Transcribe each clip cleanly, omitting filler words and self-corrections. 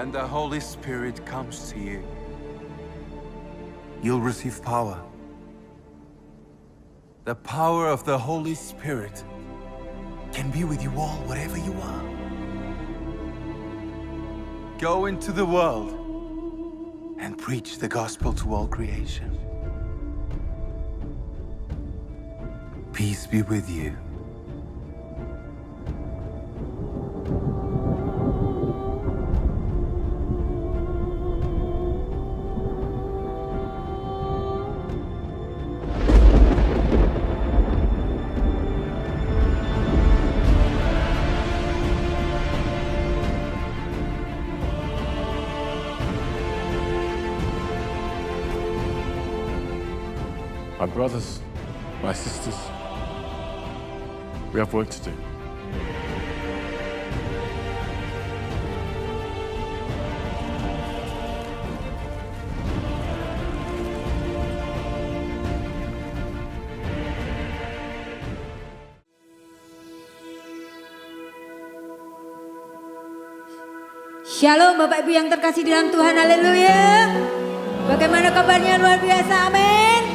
When the Holy Spirit comes to you, you'll receive power. The power of the Holy Spirit can be with you all, wherever you are. Go into the world and preach the gospel to all creation. Peace be with you. My brothers, my sisters, we have work to do. Shalom Bapak Ibu yang terkasih di dalam Tuhan, haleluya. Bagaimana kabarnya? Luar biasa, amin.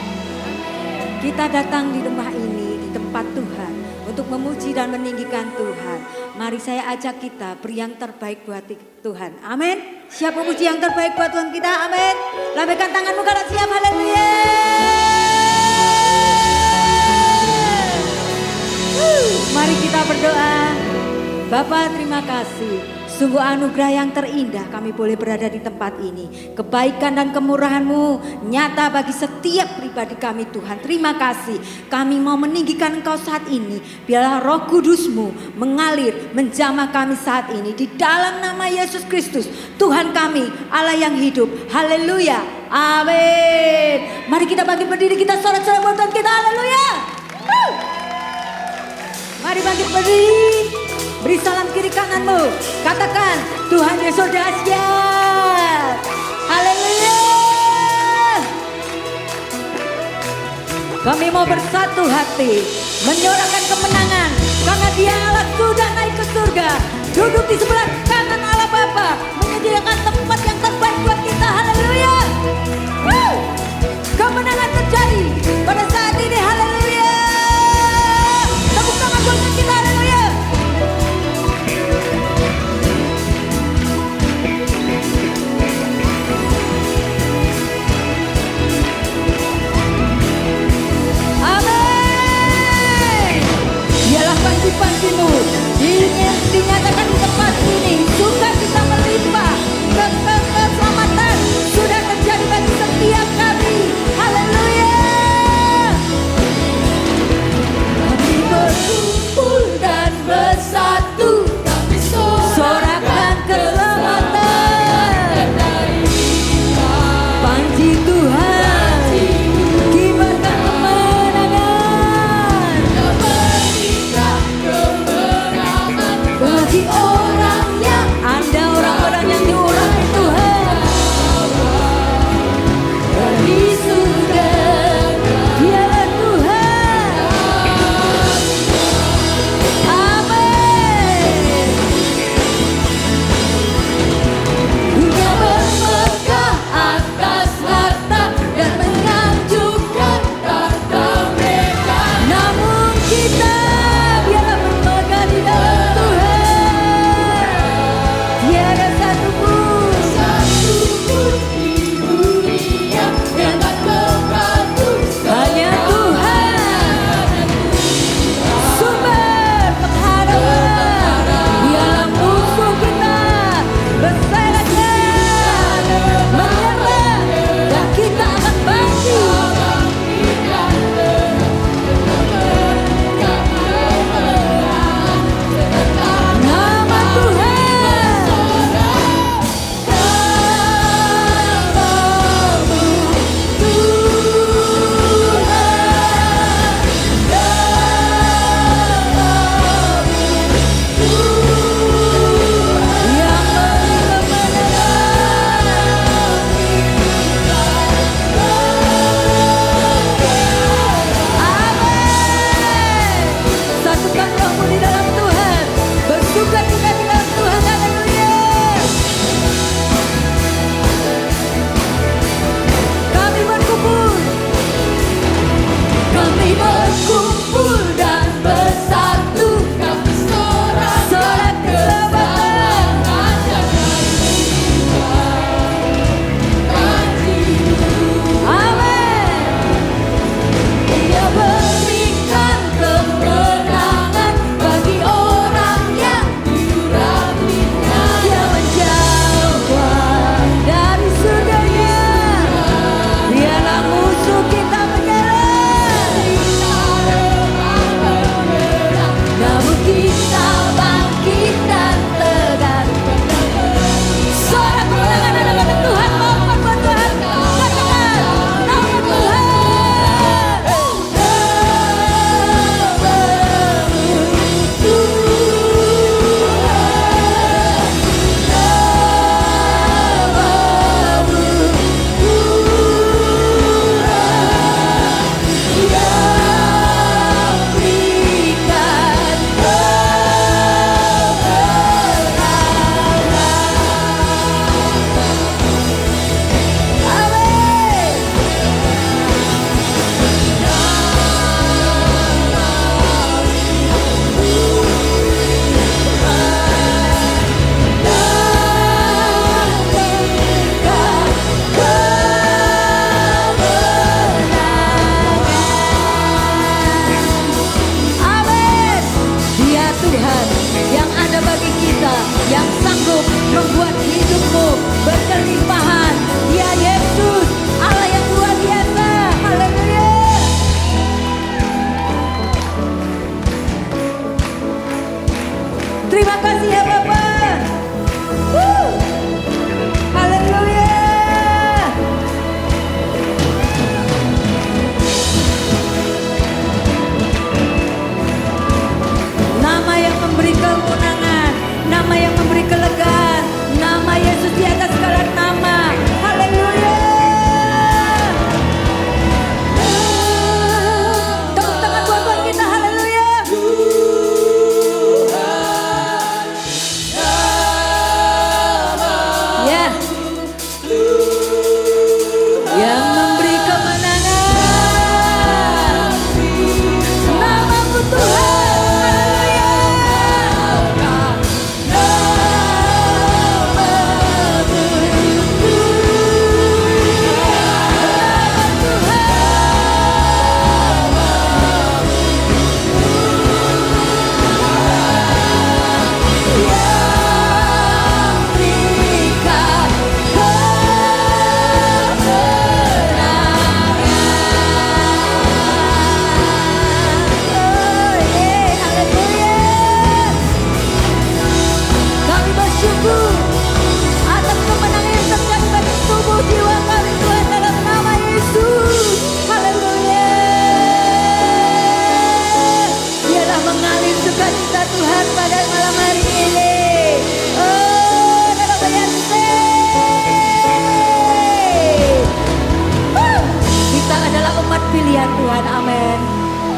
Kita datang di rumah ini, di tempat Tuhan, untuk memuji dan meninggikan Tuhan. Mari saya ajak kita beri yang terbaik buat Tuhan, amin. Siap memuji yang terbaik buat Tuhan kita, amin. Lambaikan tanganmu kalau siap, haleluya. Mari kita berdoa. Bapa, terima kasih. Sungguh anugerah yang terindah kami boleh berada di tempat ini. Kebaikan dan kemurahan-Mu nyata bagi setiap pribadi kami Tuhan. Terima kasih. Kami mau meninggikan Engkau saat ini. Biarlah Roh Kudus-Mu mengalir, menjamah kami saat ini. Di dalam nama Yesus Kristus, Tuhan kami, Allah yang hidup. Haleluya. Amin. Mari kita bangkit berdiri, kita sorak-sorak buat Tuhan kita. Haleluya. Mari bangkit berdiri. Beri salam kiri kananmu. Katakan, Tuhan Yesus dahsyat. Haleluya. Kami mau bersatu hati, menyorakan kemenangan, karena Dia Allah sudah naik ke surga, duduk di sebelah kanan Allah Bapa, menyediakan tempat yang terbaik buat kita. Haleluya. Kemenangan terjadi pada saat ini. Haleluya. Tepuk tangan buat kita. Haleluya. Panci-pancimu dinyatakan di tempat ini, sukacita melimpah, keselamatan sudah terjadi bagi setiap kami. Haleluya. Kami berkumpul dan bersatu, kami sorakan keselamatan. Panci Tuhan, kibarkan kemenangan. pilihan Tuhan. Amin.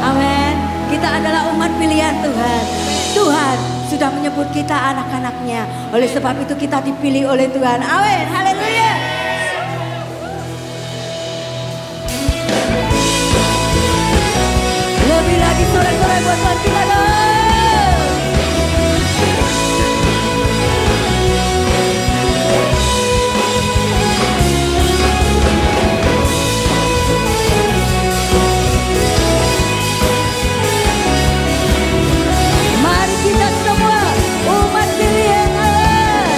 Amin. Kita adalah umat pilihan Tuhan. Tuhan sudah menyebut kita anak-anaknya. Oleh sebab itu kita dipilih oleh Tuhan. Amin. Haleluya. Lebih lagi sore-sore buat Tuhan kita dong. Mari kita semua umat pilihan Allah.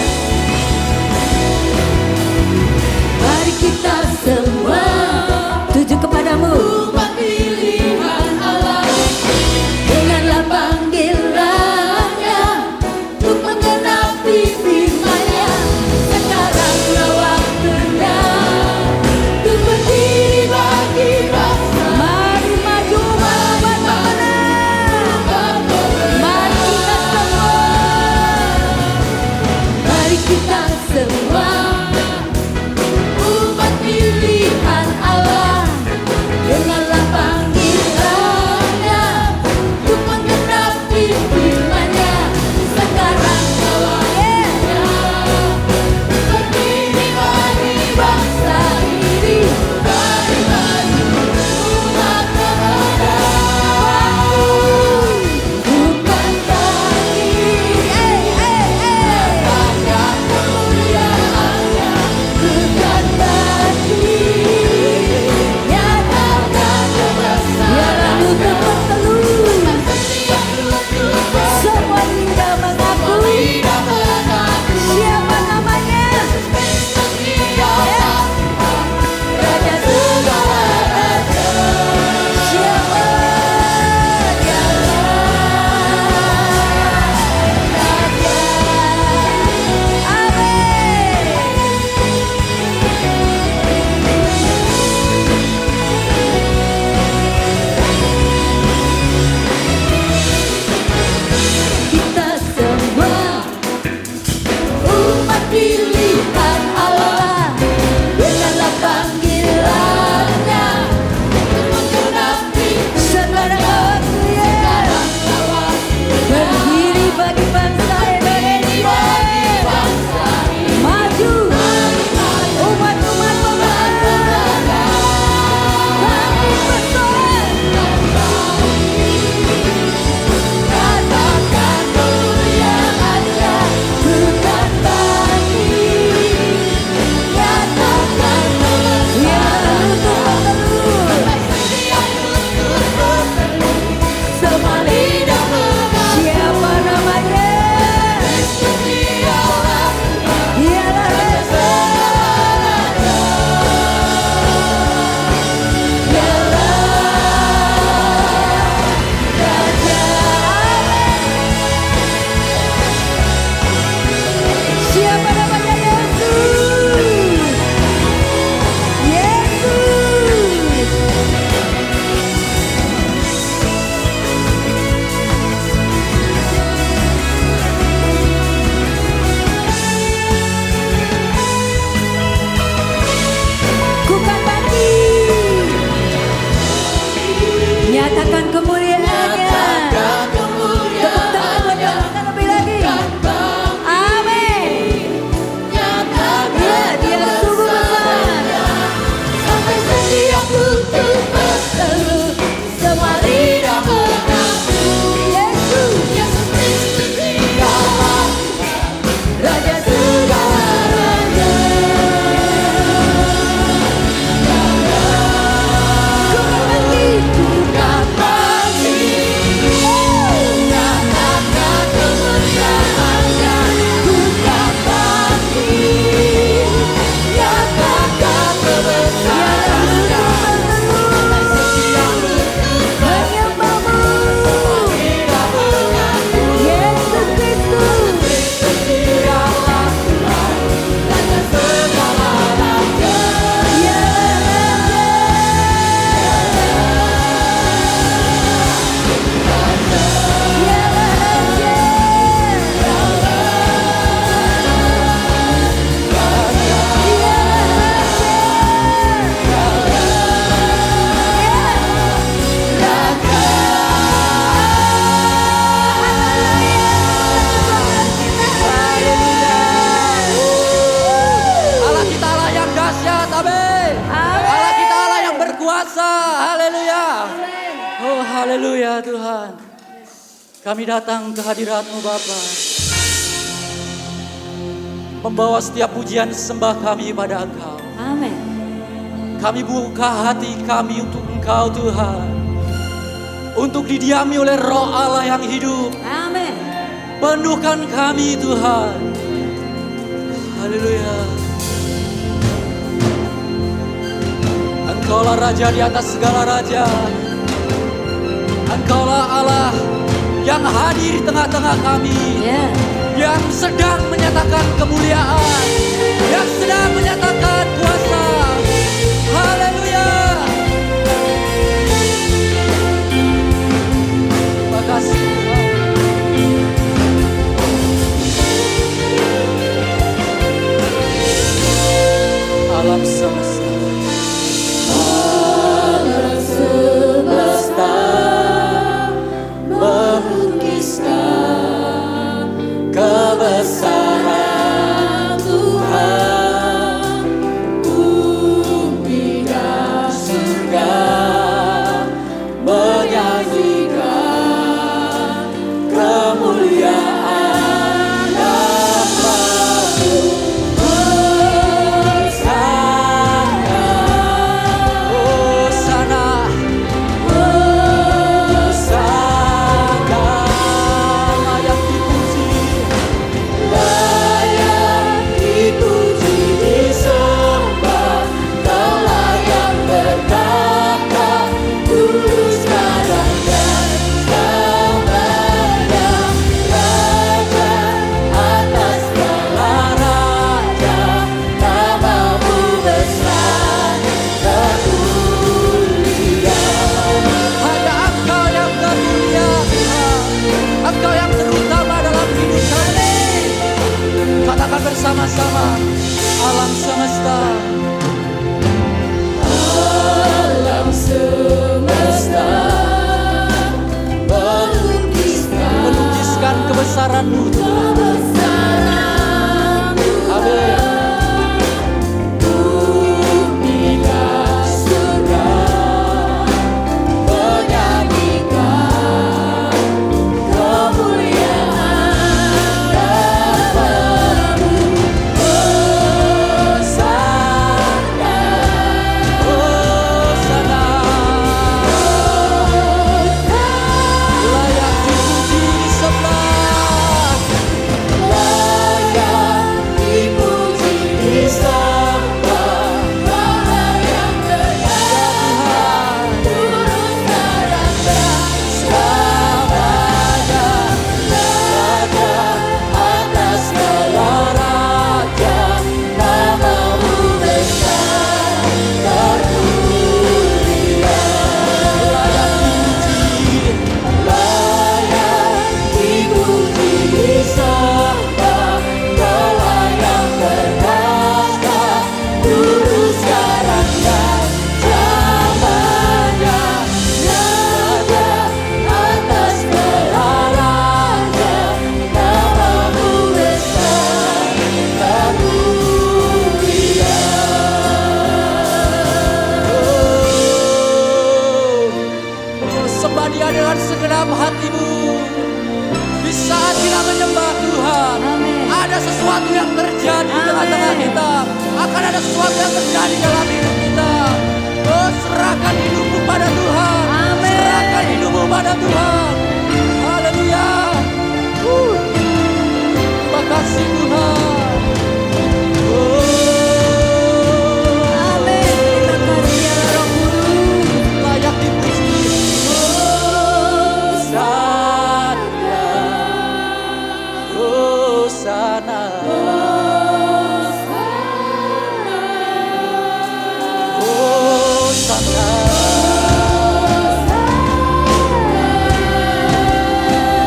bangsa. Haleluya. Oh haleluya Tuhan. Kami datang ke hadirat-Mu Bapa, membawa setiap pujian sembah kami pada Engkau. Amin. Kami buka hati kami untuk Engkau Tuhan, untuk didiami oleh Roh Allah yang hidup. Amin. Penuhkan kami Tuhan. Haleluya. Engkaulah Raja di atas segala raja. Engkaulah Allah yang hadir di tengah-tengah kami, yang sedang menyatakan kemuliaan, yang sedang menyatakan kuasa. Haleluya. Terima kasih Tuhan. Alam semesta, alam semesta melukiskan kebesaran Tuhan. Bumi dan surga menyanyikan kemuliaan Bapa-Mu. Bersama-sama alam semesta, alam semesta melukiskan kebesaran-Mu Tuhan. Amin. Bumi dan surga menyanyikan kemuliaan Bapa-Mu. Dengan segenap hatimu. Di saat kita menyembah Tuhan, ada sesuatu yang terjadi di tengah-tengah kita. Akan ada sesuatu yang terjadi dalam hidup kita. Oh, serahkan hidupmu pada Tuhan. Serahkan hidupmu pada Tuhan. Haleluya. Terima kasih Tuhan. Amin. Terima kasih ya Roh Kudus. Layak dipuji. Hosana, Hosana,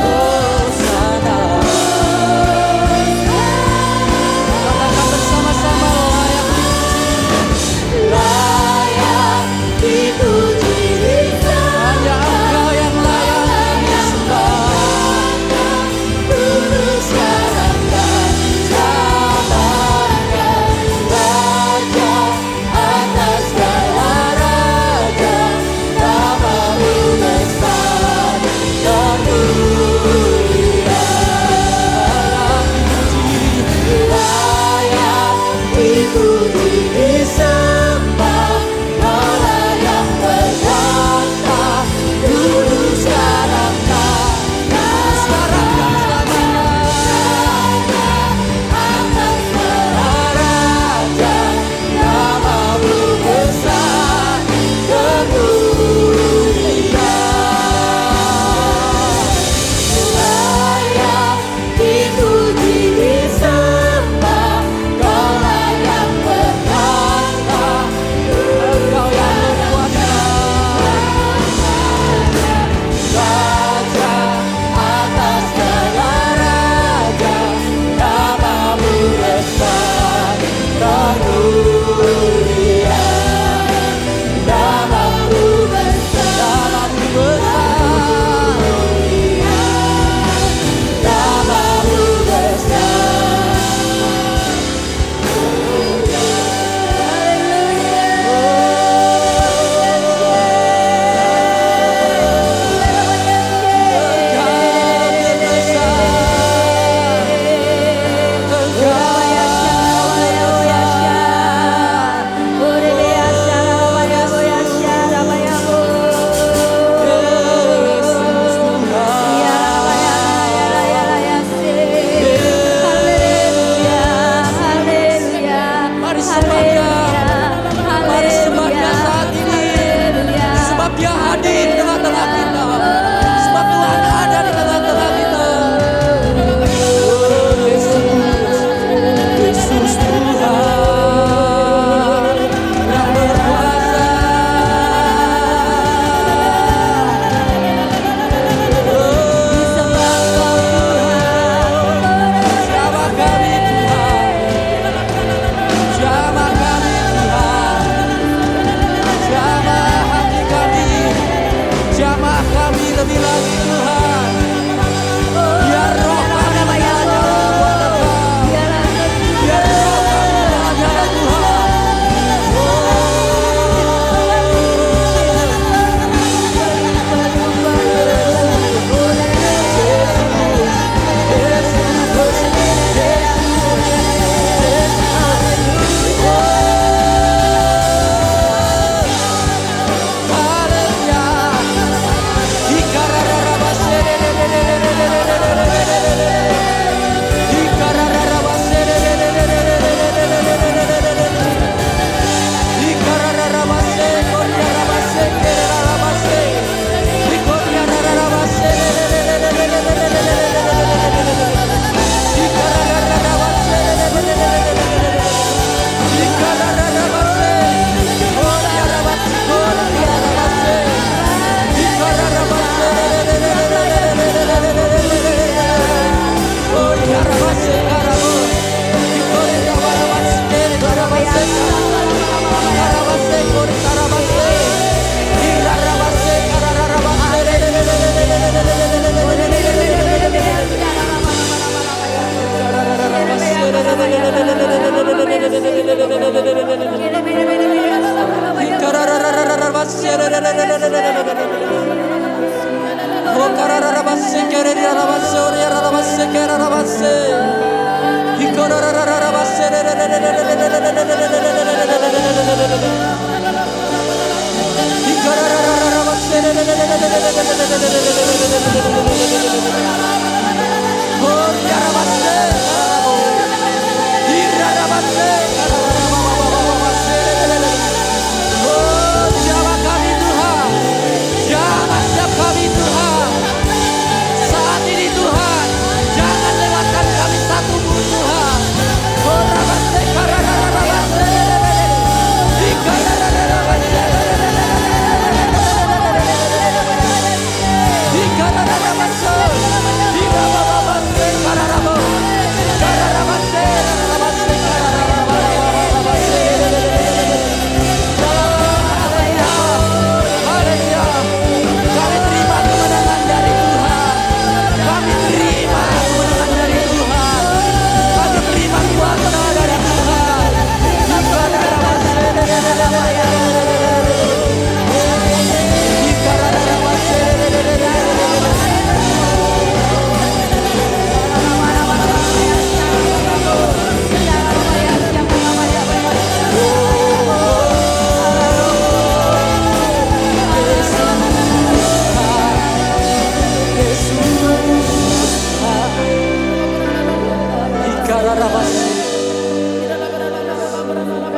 Hosana. Katakan bersama-sama, layak dipuji, hanya Engkau yang layak disembah. Raja atas segala raja.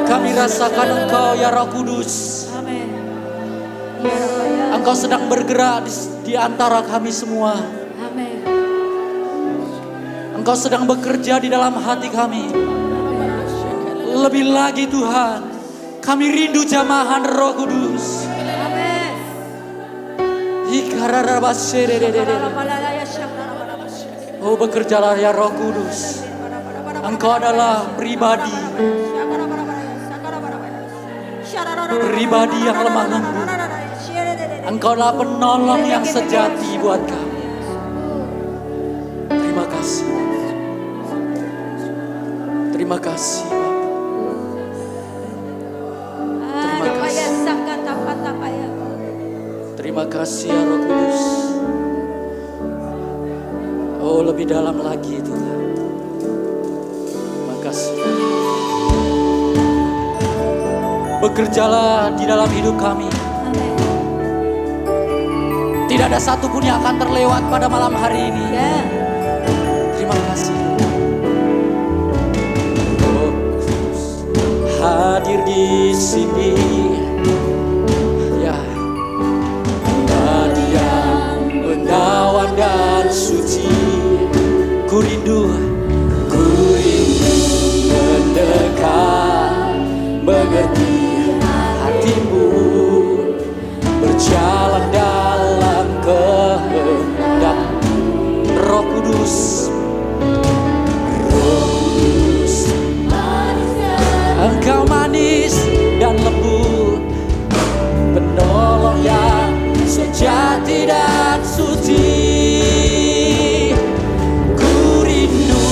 Kami rasakan Engkau ya Roh Kudus. Amin. Ya Rabbah ya. Engkau sedang bergerak di antara kami semua. Amin. Engkau sedang bekerja di dalam hati kami. Lebih lagi Tuhan, kami rindu jamahan Roh Kudus. Amin. Oh, bekerjalah ya Roh Kudus. Engkau adalah pribadi yang lemah lembut. Engkau adalah penolong yang sejati buat kami. Terima kasih. Terima kasih. Terima kasih ya Roh Kudus. Oh, lebih dalam lagi Tuhan. Terima kasih. Bekerjalah di dalam hidup kami. Tidak ada satupun yang akan terlewat pada malam hari ini. Terima kasih. Oh, hadir di sini. Ya, yang menawan dan suci. Ku rindu mendekat, mengerti hatimu, berjalan dalam kehendak. Roh Kudus, Engkau manis dan lembut, penolong yang sejati dan suci. Ku rindu,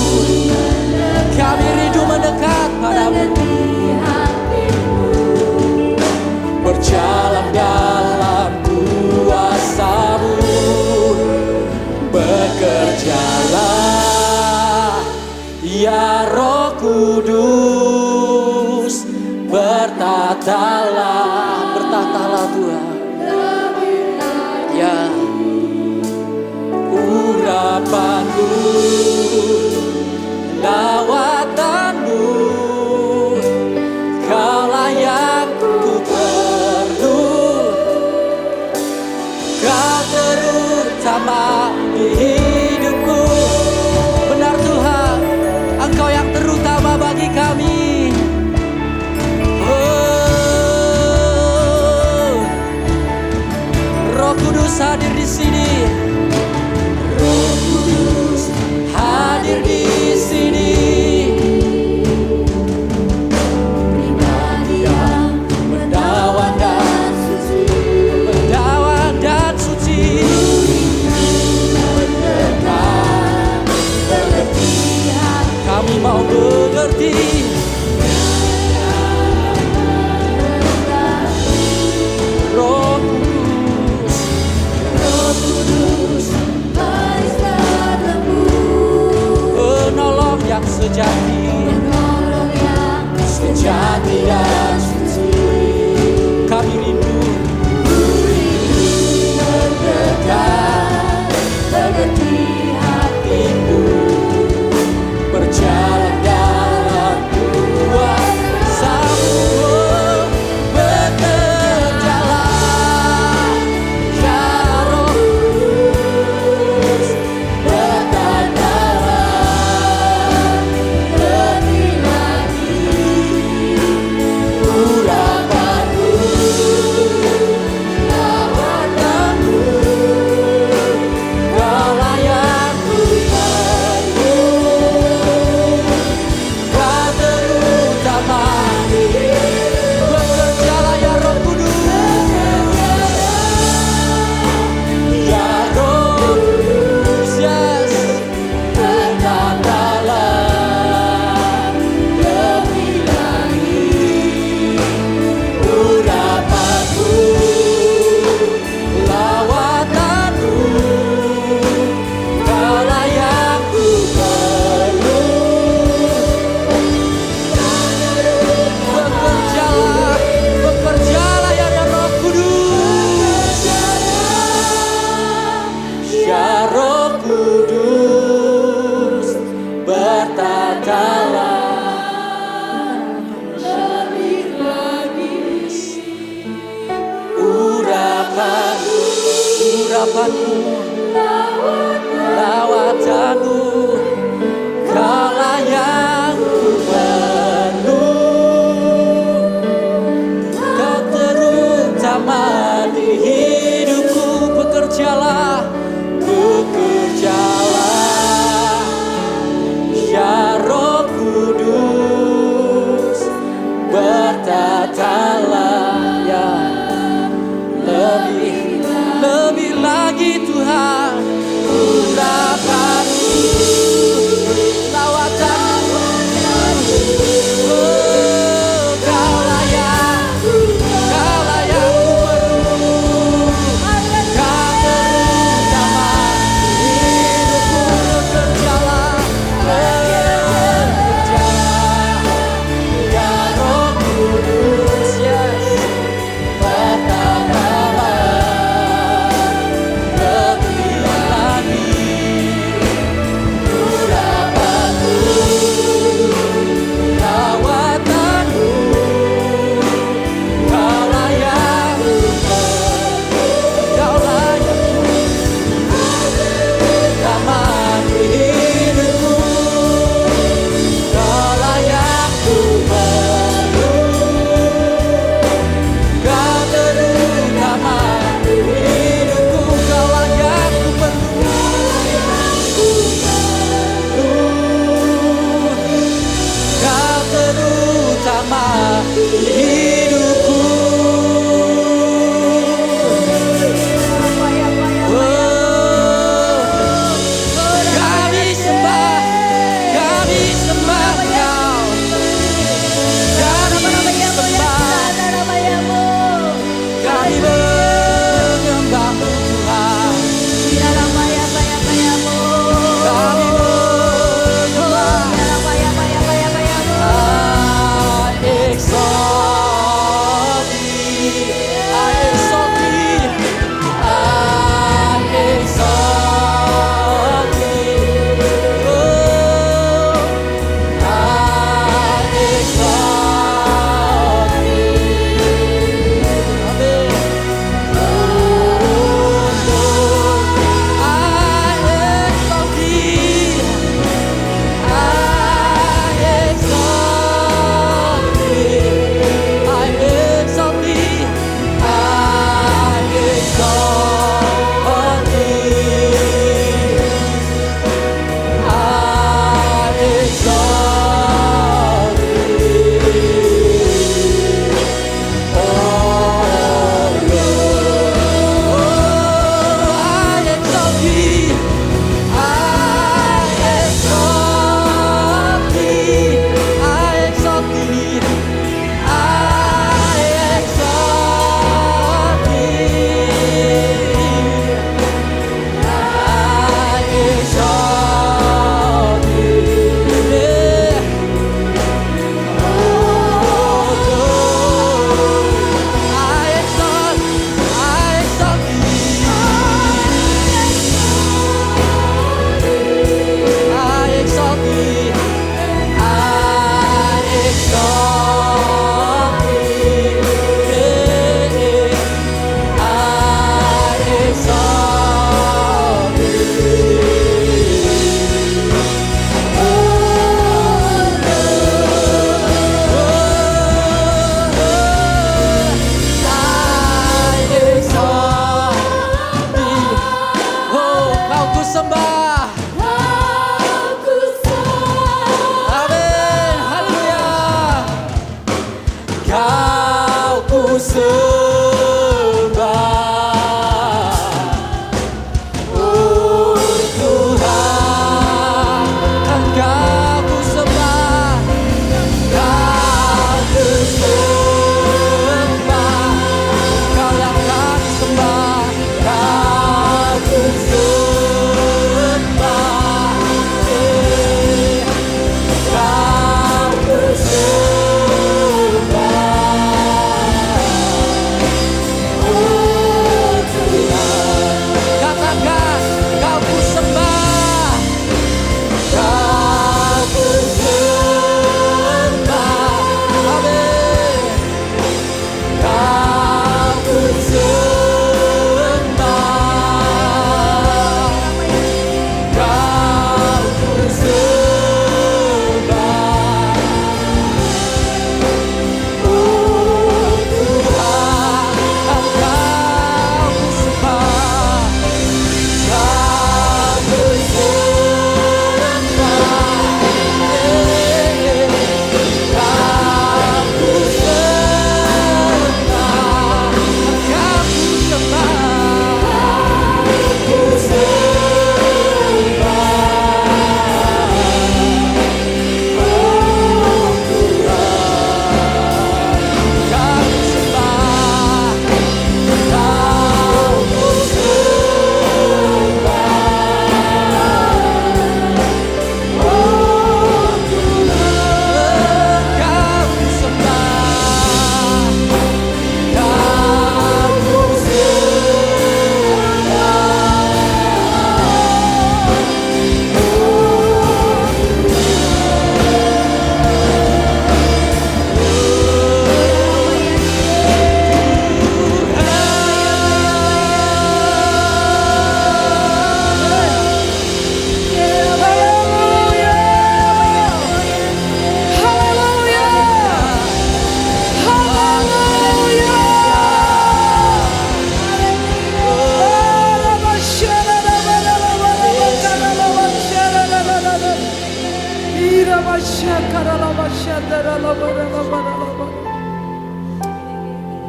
kami rindu mendekat padamu, berjalan dalam kuasa-Mu. Bekerjalah ya Roh Kudus, bertatalah Tuhan. Ya, urapanmu, lawatanmu, Kaulah yang ku perlu. Kau terutama di hidupku. Benar Tuhan, Engkau yang terutama bagi kami. Oh, Roh Kudus hadir di sini. Roh Kudus hadir di sini. Pribadi yang menawan dan suci. Menawan dan suci. Kami mau mengerti. Roh Urapanmu, lawatanmu, Kaulah yang ku perlu. Kau terutama di hidupku. Bekerjalah ya Roh Kudus, bertatalah ya lebih lagi Tuhan. Urapanmu, lawatanmu,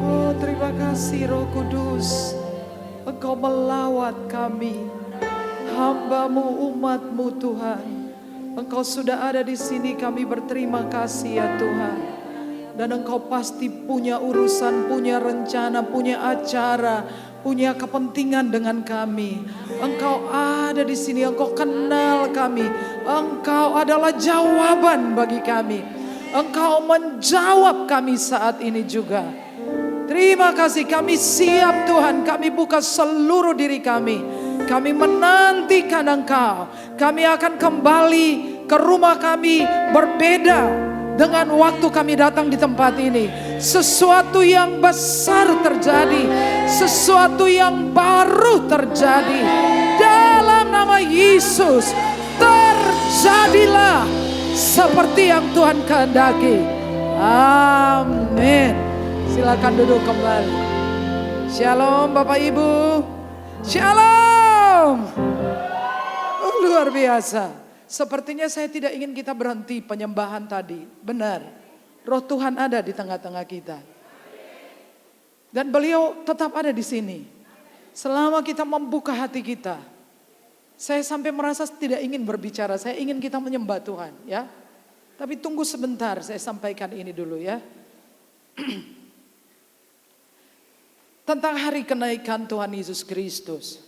Oh, terima kasih Roh Kudus. Engkau melawat kami, hamba-Mu, umat-Mu Tuhan. Engkau sudah ada di sini, kami berterima kasih ya Tuhan. Dan Engkau pasti punya urusan, punya rencana, punya acara, punya kepentingan dengan kami. Engkau ada di sini, Engkau kenal kami. Engkau adalah jawaban bagi kami. Engkau menjawab kami saat ini juga. Terima kasih, kami siap Tuhan, kami buka seluruh diri kami. Kami menantikan Engkau. Kami akan kembali ke rumah kami berbeda dengan waktu kami datang di tempat ini. Sesuatu yang besar terjadi, sesuatu yang baru terjadi. Dalam nama Yesus, terjadilah seperti yang Tuhan kehendaki. Amin. Silakan duduk kembali. Shalom Bapak Ibu. Shalom. Luar biasa. Sepertinya saya tidak ingin kita berhenti penyembahan tadi. Benar. Roh Tuhan ada di tengah-tengah kita. Dan beliau tetap ada di sini. Selama kita membuka hati kita. Saya sampai merasa tidak ingin berbicara. Saya ingin kita menyembah Tuhan, ya. Tapi tunggu sebentar, saya sampaikan ini dulu ya. Tentang hari kenaikan Tuhan Yesus Kristus.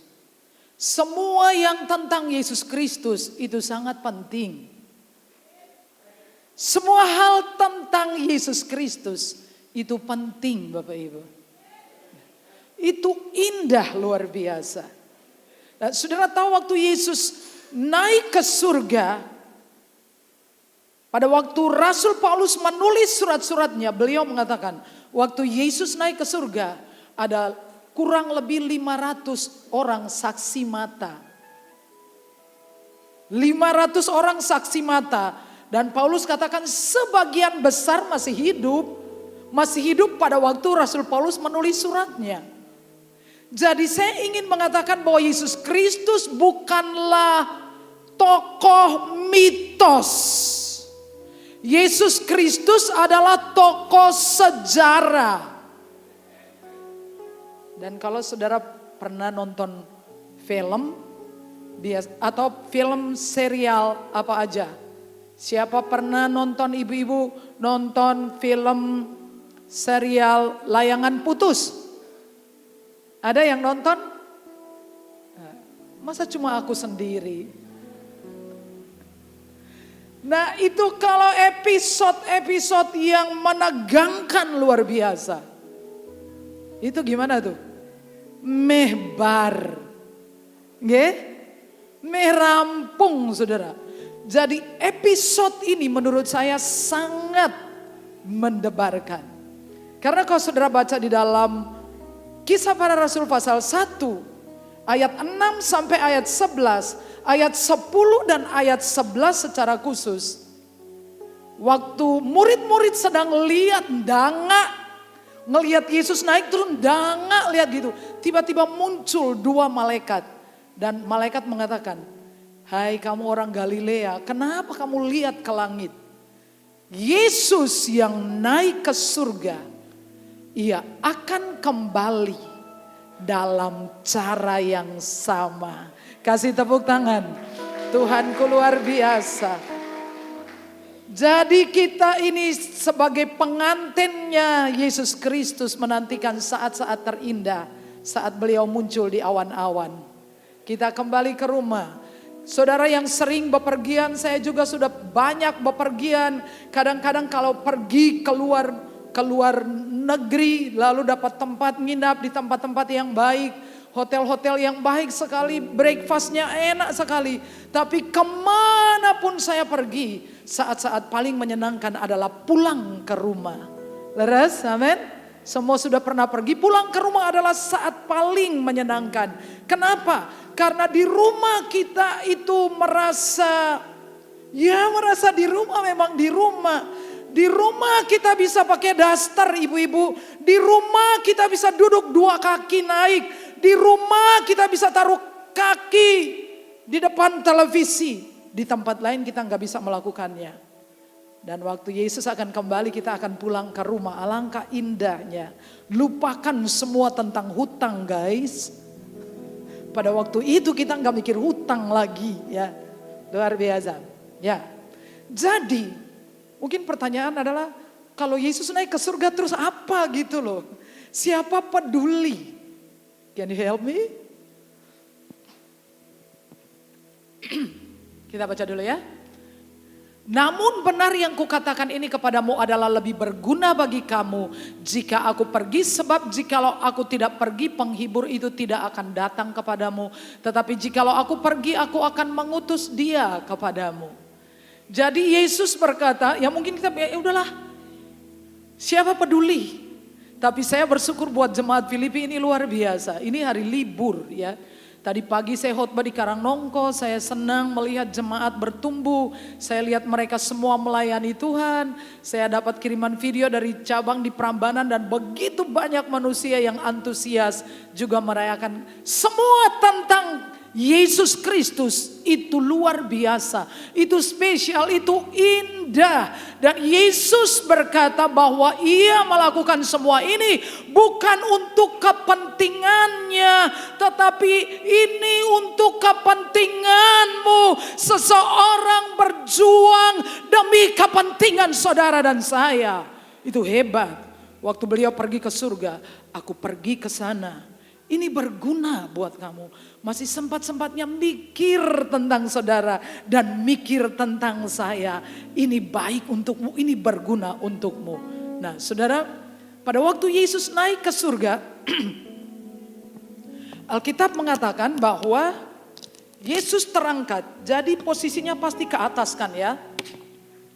Semua yang tentang Yesus Kristus itu sangat penting. Semua hal tentang Yesus Kristus itu penting Bapak Ibu. Itu indah luar biasa. Nah, saudara tahu waktu Yesus naik ke surga, pada waktu Rasul Paulus menulis surat-suratnya, beliau mengatakan, waktu Yesus naik ke surga, ada kurang lebih 500 orang saksi mata. 500 orang saksi mata. Dan Paulus katakan sebagian besar masih hidup. Masih hidup pada waktu Rasul Paulus menulis suratnya. Jadi saya ingin mengatakan bahwa Yesus Kristus bukanlah tokoh mitos. Yesus Kristus adalah tokoh sejarah. Dan kalau saudara pernah nonton film atau film serial apa aja. Siapa pernah nonton, ibu-ibu nonton film serial Layangan Putus? Ada yang nonton? Masa cuma aku sendiri? Nah itu kalau episode-episode yang menegangkan luar biasa. Itu gimana tuh? Mehbar. Nggih? Meh rampung saudara. Jadi episode ini menurut saya sangat mendebarkan. Karena kalau saudara baca di dalam Kisah Para Rasul pasal 1 ayat 6 sampai ayat 11, ayat 10 dan ayat 11 secara khusus. Waktu murid-murid sedang lihat dangak, ngelihat Yesus naik turun, dangak lihat gitu. Tiba-tiba muncul dua malaikat. Dan malaikat mengatakan, hai kamu orang Galilea, kenapa kamu lihat ke langit? Yesus yang naik ke surga, ia akan kembali dalam cara yang sama. Kasih tepuk tangan. Tuhanku luar biasa. Jadi kita ini sebagai pengantinnya Yesus Kristus menantikan saat-saat terindah. Saat beliau muncul di awan-awan. Kita kembali ke rumah. Saudara yang sering bepergian, saya juga sudah banyak bepergian. Kadang-kadang kalau pergi keluar negeri lalu dapat tempat nginap di tempat-tempat yang baik. Hotel-hotel yang baik sekali, breakfastnya enak sekali. Tapi kemanapun saya pergi, saat-saat paling menyenangkan adalah pulang ke rumah. Leres, amin. Semua sudah pernah pergi, pulang ke rumah adalah saat paling menyenangkan. Kenapa? Karena di rumah kita itu merasa di rumah, memang di rumah. Di rumah kita bisa pakai daster ibu-ibu. Di rumah kita bisa duduk dua kaki naik. Di rumah kita bisa taruh kaki di depan televisi. Di tempat lain kita nggak bisa melakukannya. Dan waktu Yesus akan kembali, kita akan pulang ke rumah. Alangkah indahnya. Lupakan semua tentang hutang, guys. Pada waktu itu kita nggak mikir hutang lagi, ya. Luar biasa. Ya. Jadi, mungkin pertanyaan adalah, kalau Yesus naik ke surga terus apa gitu loh. Siapa peduli? Can you help me? Kita baca dulu ya. Namun benar yang kukatakan ini kepadamu adalah lebih berguna bagi kamu jika aku pergi. Sebab jikalau aku tidak pergi, penghibur itu tidak akan datang kepadamu. Tetapi jikalau aku pergi, aku akan mengutus dia kepadamu. Jadi Yesus berkata, ya mungkin kita, ya udahlah, siapa peduli. Tapi saya bersyukur buat jemaat Filipi, ini luar biasa. Ini hari libur ya. Tadi pagi saya khotbah di Karangnongko, saya senang melihat jemaat bertumbuh. Saya lihat mereka semua melayani Tuhan. Saya dapat kiriman video dari cabang di Prambanan dan begitu banyak manusia yang antusias juga merayakan semua tentang Yesus Kristus. Itu luar biasa, itu spesial, itu indah. Dan Yesus berkata bahwa ia melakukan semua ini bukan untuk kepentingannya, tetapi ini untuk kepentinganmu. Seseorang berjuang demi kepentingan saudara dan saya. Itu hebat. Waktu beliau pergi ke surga, aku pergi ke sana. Ini berguna buat kamu. Masih sempat-sempatnya mikir tentang saudara dan mikir tentang saya. Ini baik untukmu, ini berguna untukmu. Nah saudara, pada waktu Yesus naik ke surga, Alkitab mengatakan bahwa Yesus terangkat. Jadi posisinya pasti ke atas kan ya.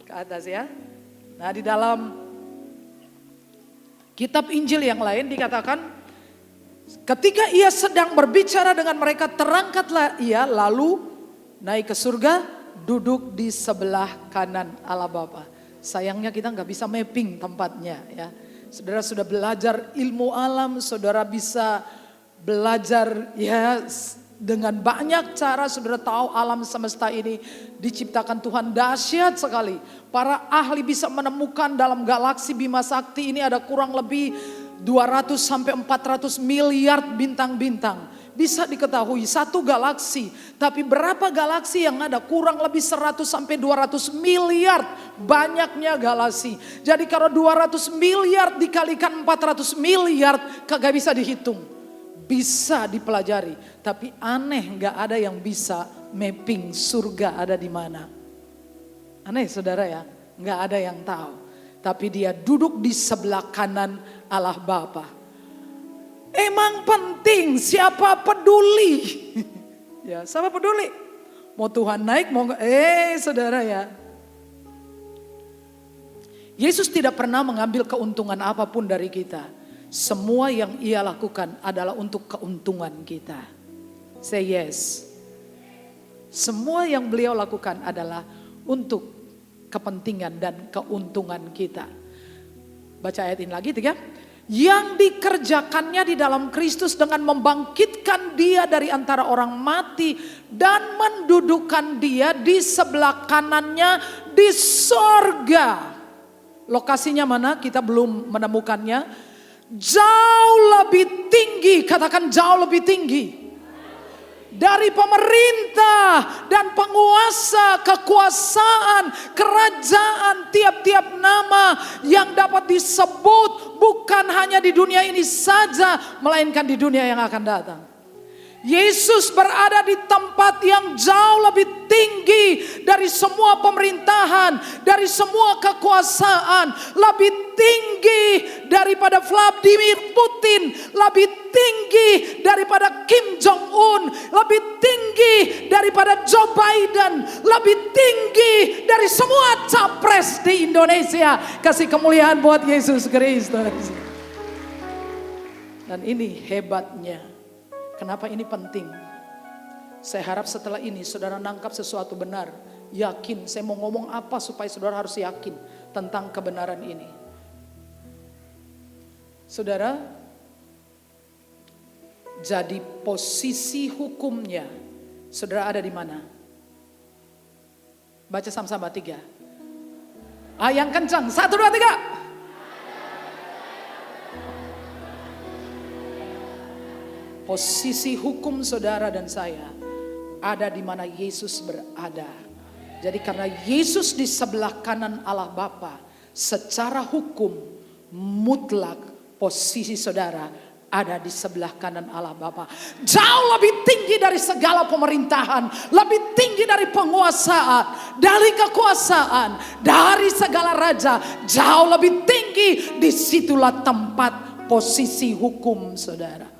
Ke atas ya. Nah di dalam kitab Injil yang lain dikatakan, ketika ia sedang berbicara dengan mereka, terangkatlah ia lalu naik ke surga, duduk di sebelah kanan Allah Bapa. Sayangnya kita nggak bisa mapping tempatnya ya. Saudara sudah belajar ilmu alam, saudara bisa belajar ya dengan banyak cara. Saudara tahu alam semesta ini diciptakan Tuhan dahsyat sekali. Para ahli bisa menemukan dalam galaksi Bima Sakti ini ada kurang lebih 200 sampai 400 miliar bintang-bintang. Bisa diketahui satu galaksi. Tapi berapa galaksi yang ada? Kurang lebih 100 sampai 200 miliar banyaknya galaksi. Jadi kalau 200 miliar dikalikan 400 miliar kagak bisa dihitung. Bisa dipelajari. Tapi aneh gak ada yang bisa mapping surga ada di mana. Aneh saudara ya. Gak ada yang tahu. Tapi dia duduk di sebelah kanan Allah Bapa. Emang penting, siapa peduli? Ya, siapa peduli? Mau Tuhan naik, mau saudara ya. Yesus tidak pernah mengambil keuntungan apapun dari kita. Semua yang ia lakukan adalah untuk keuntungan kita. Say yes. Semua yang beliau lakukan adalah untuk kepentingan dan keuntungan kita. Baca ayat ini lagi 3. Yang dikerjakannya di dalam Kristus dengan membangkitkan dia dari antara orang mati dan mendudukkan dia di sebelah kanannya di sorga. Lokasinya mana? Kita belum menemukannya. Jauh lebih tinggi, katakan jauh lebih tinggi. Dari pemerintah dan penguasa, kekuasaan, kerajaan, tiap-tiap nama yang dapat disebut bukan hanya di dunia ini saja, melainkan di dunia yang akan datang. Yesus berada di tempat yang jauh lebih tinggi dari semua pemerintahan, dari semua kekuasaan, lebih tinggi daripada Vladimir Putin, lebih tinggi daripada Kim Jong Un, lebih tinggi daripada Joe Biden, lebih tinggi dari semua capres di Indonesia. Kasih kemuliaan buat Yesus Kristus. Dan ini hebatnya. Kenapa ini penting? Saya harap setelah ini saudara nangkap sesuatu benar. Yakin, saya mau ngomong apa supaya saudara harus yakin tentang kebenaran ini. Saudara, jadi posisi hukumnya, saudara ada di mana? Baca sama-sama 3. Yang kencang. 1, 2, 3. Posisi hukum saudara dan saya ada di mana Yesus berada. Jadi karena Yesus di sebelah kanan Allah Bapa, secara hukum mutlak posisi saudara ada di sebelah kanan Allah Bapa. Jauh lebih tinggi dari segala pemerintahan, lebih tinggi dari penguasaan, dari kekuasaan, dari segala raja. Jauh lebih tinggi, disitulah tempat posisi hukum saudara.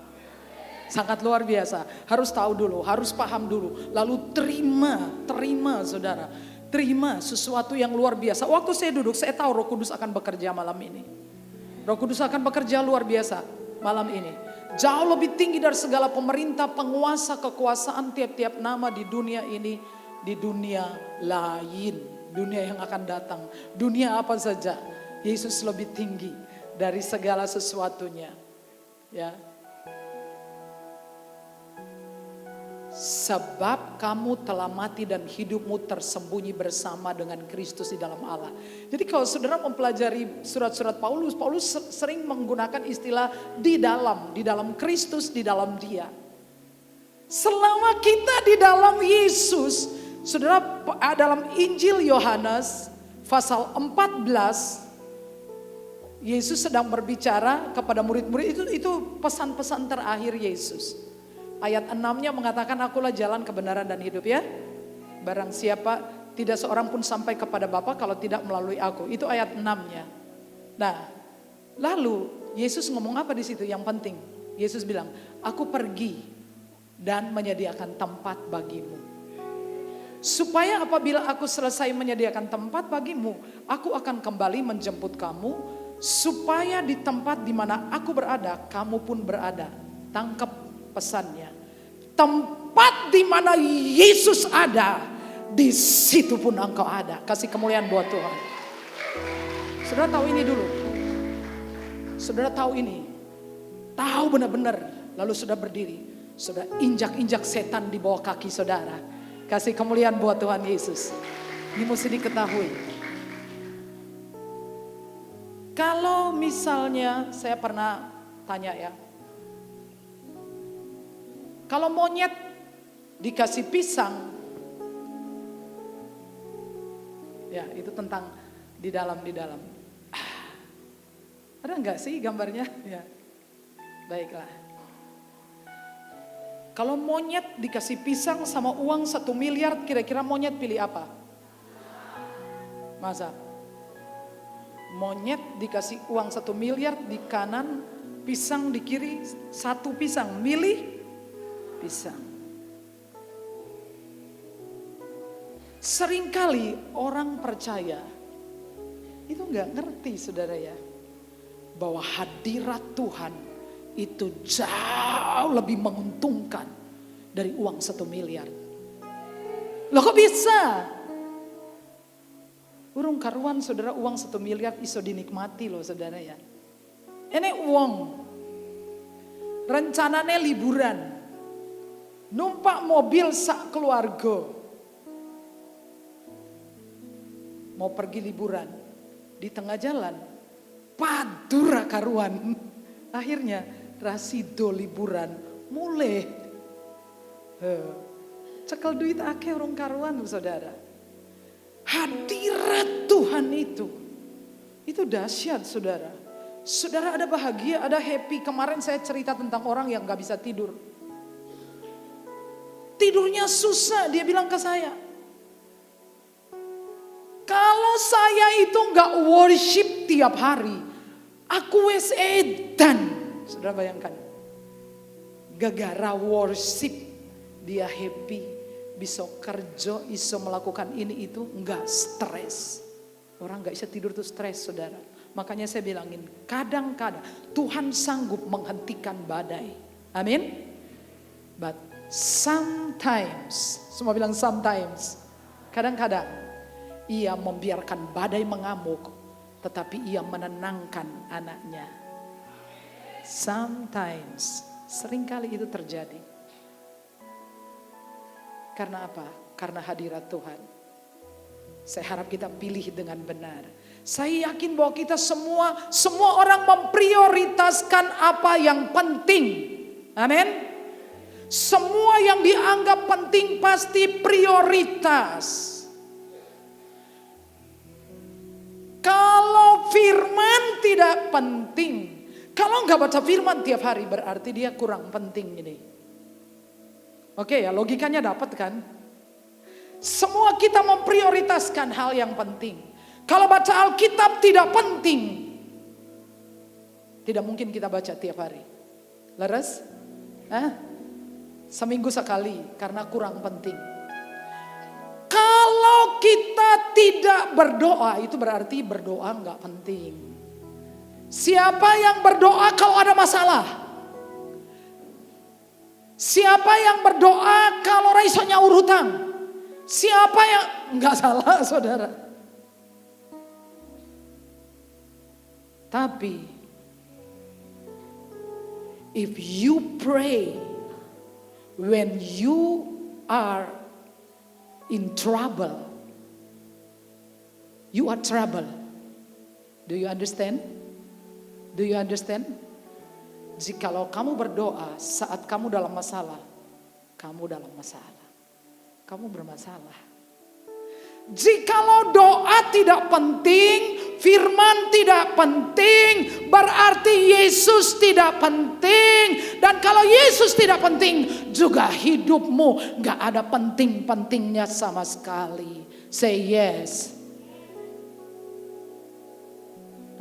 Sangat luar biasa, harus tahu dulu, harus paham dulu. Lalu terima saudara. Terima sesuatu yang luar biasa. Waktu saya duduk, saya tahu Roh Kudus akan bekerja malam ini. Roh Kudus akan bekerja luar biasa malam ini. Jauh lebih tinggi dari segala pemerintah, penguasa, kekuasaan, tiap-tiap nama di dunia ini. Di dunia lain, dunia yang akan datang. Dunia apa saja, Yesus lebih tinggi dari segala sesuatunya. Ya. Sebab kamu telah mati dan hidupmu tersembunyi bersama dengan Kristus di dalam Allah. Jadi kalau saudara mempelajari surat-surat Paulus, Paulus sering menggunakan istilah di dalam Kristus, di dalam Dia. Selama kita di dalam Yesus, saudara, dalam Injil Yohanes pasal 14, Yesus sedang berbicara kepada murid-murid, itu pesan-pesan terakhir Yesus. Ayat 6-nya mengatakan, akulah jalan, kebenaran dan hidup ya. Barang siapa, tidak seorang pun sampai kepada Bapa kalau tidak melalui aku. Itu ayat 6-nya. Nah, lalu Yesus ngomong apa di situ yang penting? Yesus bilang, aku pergi dan menyediakan tempat bagimu. Supaya apabila aku selesai menyediakan tempat bagimu, aku akan kembali menjemput kamu. Supaya di tempat di mana aku berada, kamu pun berada. Tangkap pesannya. Tempat di mana Yesus ada, di situ pun engkau ada. Kasih kemuliaan buat Tuhan. Saudara tahu ini dulu. Saudara tahu ini. Tahu benar-benar. Lalu sudah berdiri. Sudah injak-injak setan di bawah kaki saudara. Kasih kemuliaan buat Tuhan Yesus. Ini mesti diketahui. Kalau misalnya saya pernah tanya ya. Kalau monyet dikasih pisang, ya itu tentang di dalam. Ada enggak sih gambarnya? Ya, baiklah. Kalau monyet dikasih pisang sama uang 1 miliar, kira-kira monyet pilih apa? Masa? Monyet dikasih uang 1 miliar di kanan, pisang di kiri, 1 pisang, milih pisang. Seringkali orang percaya itu nggak ngerti saudara ya, bahwa hadirat Tuhan itu jauh lebih menguntungkan dari uang 1 miliar. Loh kok bisa? Urung karuan saudara, uang 1 miliar iso dinikmati loh saudara ya. Ini uang rencananya liburan, numpak mobil sak keluarga, mau pergi liburan, di tengah jalan padura karuan, akhirnya rasido liburan mulai cekel duit akeh urung karuan saudara. Hadirat Tuhan itu dahsyat saudara. Saudara ada bahagia, ada happy. Kemarin saya cerita tentang orang yang gak bisa tidur. Tidurnya susah, dia bilang ke saya. Kalau saya itu gak worship tiap hari, aku wes edan. Saudara bayangkan. Gegara worship, dia happy. Bisa kerja, bisa melakukan ini itu, enggak stres. Orang gak bisa tidur tuh stres saudara. Makanya saya bilangin, kadang-kadang Tuhan sanggup menghentikan badai. Amin. But sometimes, semua bilang sometimes, kadang-kadang ia membiarkan badai mengamuk, tetapi ia menenangkan anaknya. Sometimes, seringkali itu terjadi. Karena apa? Karena hadirat Tuhan. Saya harap kita pilih dengan benar. Saya yakin bahwa kita semua orang memprioritaskan apa yang penting. Amin. Semua yang dianggap penting pasti prioritas. Kalau firman tidak penting, kalau nggak baca firman tiap hari berarti dia kurang penting ini. Oke ya, logikanya dapat kan? Semua kita memprioritaskan hal yang penting. Kalau baca Alkitab tidak penting, tidak mungkin kita baca tiap hari. Leres? Seminggu sekali karena kurang penting. Kalau kita tidak berdoa, itu berarti berdoa nggak penting. Siapa yang berdoa kalau ada masalah? Siapa yang berdoa kalau raiso nyaur hutang? Siapa yang nggak salah, saudara? Tapi if you pray when you are in trouble, you are trouble. Do you understand? Do you understand? Jikalau kamu berdoa saat kamu dalam masalah, kamu dalam masalah. Kamu bermasalah. Jikalau doa tidak penting, firman tidak penting, berarti Yesus tidak penting. Dan kalau Yesus tidak penting, juga hidupmu gak ada penting-pentingnya sama sekali. Say yes.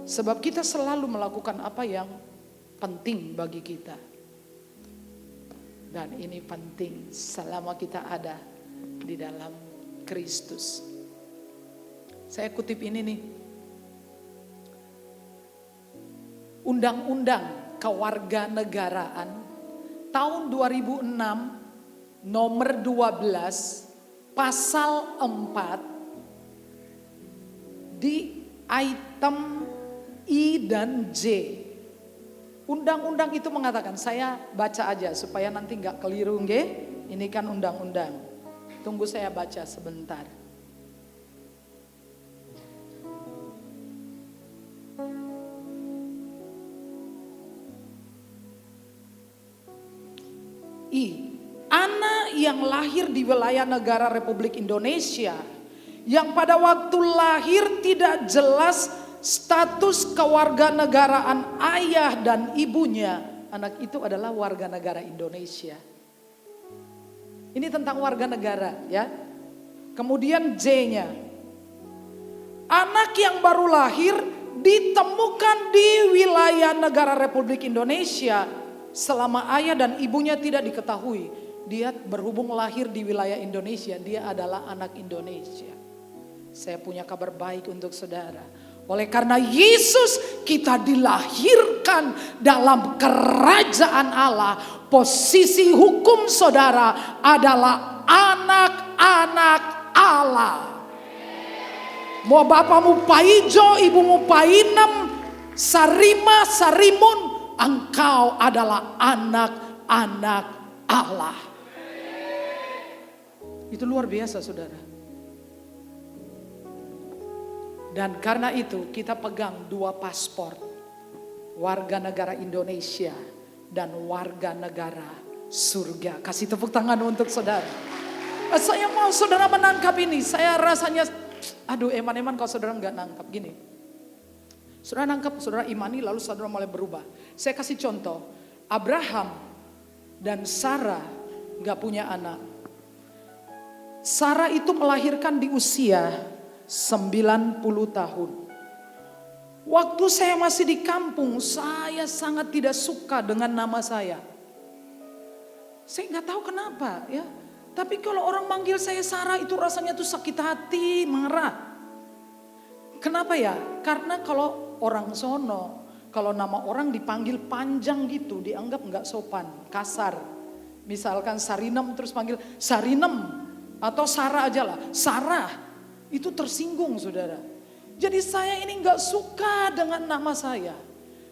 Sebab kita selalu melakukan apa yang penting bagi kita. Dan ini penting selama kita ada di dalam Kristus. Saya kutip ini nih. Undang-Undang Kewarganegaraan tahun 2006 nomor 12 pasal 4 di item I dan J. Undang-undang itu mengatakan, saya baca aja supaya nanti nggak keliru, nggih. Ini kan undang-undang. Tunggu saya baca sebentar. Anak yang lahir di wilayah negara Republik Indonesia yang pada waktu lahir tidak jelas status kewarganegaraan ayah dan ibunya, anak itu adalah warga negara Indonesia. Ini tentang warga negara ya. Kemudian J-nya. Anak yang baru lahir ditemukan di wilayah negara Republik Indonesia selama ayah dan ibunya tidak diketahui. Dia berhubung lahir di wilayah Indonesia, dia adalah anak Indonesia. Saya punya kabar baik untuk saudara. Oleh karena Yesus kita dilahirkan dalam kerajaan Allah. Posisi hukum saudara adalah anak-anak Allah. Mau bapamu paijo, ibumu painem, sarima, sarimun, engkau adalah anak-anak Allah. Itu luar biasa saudara. Dan karena itu kita pegang dua paspor. Warga negara Indonesia dan warga negara surga. Kasih tepuk tangan untuk saudara. Saya mau saudara menangkap ini. Saya rasanya, aduh eman-eman kalau saudara nggak nangkap gini. Saudara nangkap, saudara imani lalu saudara mulai berubah. Saya kasih contoh. Abraham dan Sarah nggak punya anak. Sarah itu melahirkan di usia 90 tahun. Waktu saya masih di kampung, saya sangat tidak suka dengan nama saya. Saya nggak tahu kenapa ya. Tapi kalau orang manggil saya Sarah itu rasanya tuh sakit hati, marah. Kenapa ya? Karena kalau orang sono, kalau nama orang dipanggil panjang gitu, dianggap nggak sopan, kasar. Misalkan Sarinem terus panggil Sarinem atau Sarah aja lah. Sarah itu tersinggung saudara. Jadi saya ini nggak suka dengan nama saya.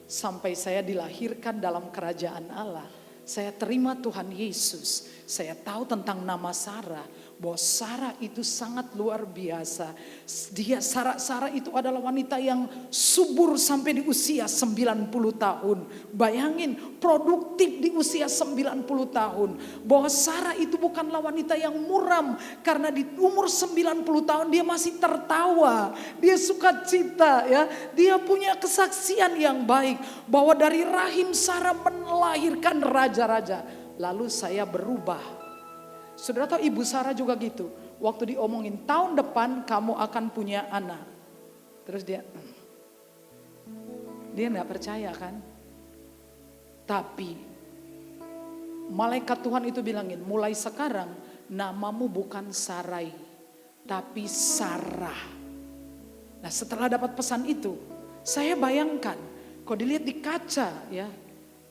Sampai saya dilahirkan dalam kerajaan Allah. Saya terima Tuhan Yesus. Saya tahu tentang nama Sarah. bahwa Sarah itu sangat luar biasa. Sarah itu adalah wanita yang subur sampai di usia 90 tahun. Bayangin, produktif di usia 90 tahun. Bahwa Sarah itu bukanlah wanita yang muram, karena di umur 90 tahun dia masih tertawa, dia sukacita ya. Dia punya kesaksian yang baik bahwa dari rahim Sarah melahirkan raja-raja. Lalu saya berubah. Saudara tahu ibu Sarah juga gitu. Waktu diomongin tahun depan kamu akan punya anak. Terus dia nggak percaya kan. Tapi malaikat Tuhan itu bilangin, mulai sekarang namamu bukan Sarai, tapi Sarah. Nah setelah dapat pesan itu, saya bayangkan, kok dilihat di kaca ya,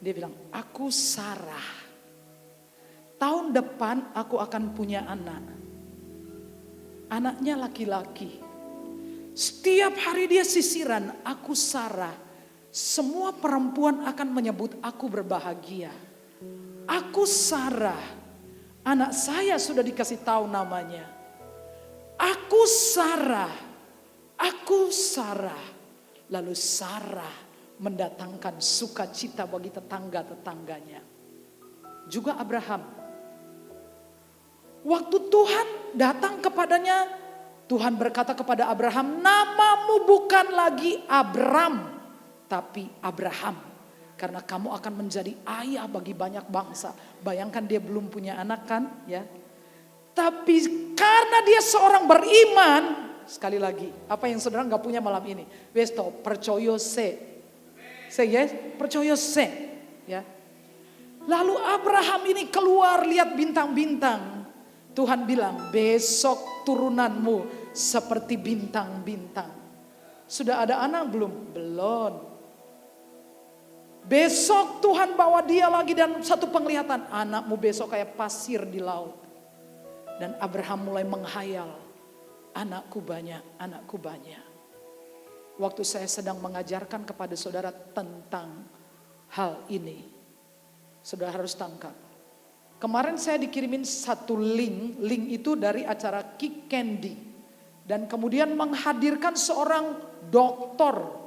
dia bilang, aku Sarah. Tahun depan aku akan punya anak. Anaknya laki-laki. Setiap hari dia sisiran, aku Sarah. Semua perempuan akan menyebut aku berbahagia. Aku Sarah. Anak saya sudah dikasih tahu namanya. Aku Sarah. Aku Sarah. Lalu Sarah mendatangkan sukacita bagi tetangga-tetangganya. Juga Abraham. Waktu Tuhan datang kepadanya, Tuhan berkata kepada Abraham, namamu bukan lagi Abram, tapi Abraham. Karena kamu akan menjadi ayah bagi banyak bangsa. Bayangkan dia belum punya anak kan ya. Tapi karena dia seorang beriman, sekali lagi, apa yang saudara gak punya malam ini? Westo, percaya se. Say yes, percaya se. Ya. Lalu Abraham ini keluar lihat bintang-bintang. Tuhan bilang, besok turunanmu seperti bintang-bintang. Sudah ada anak belum? Belum. Besok Tuhan bawa dia lagi dan satu penglihatan. Anakmu besok kayak pasir di laut. Dan Abraham mulai menghayal. Anakku banyak, anakku banyak. Waktu saya sedang mengajarkan kepada saudara tentang hal ini. Saudara harus tangkap. Kemarin saya dikirimin satu link itu dari acara Kick Candy. Dan kemudian menghadirkan seorang doktor.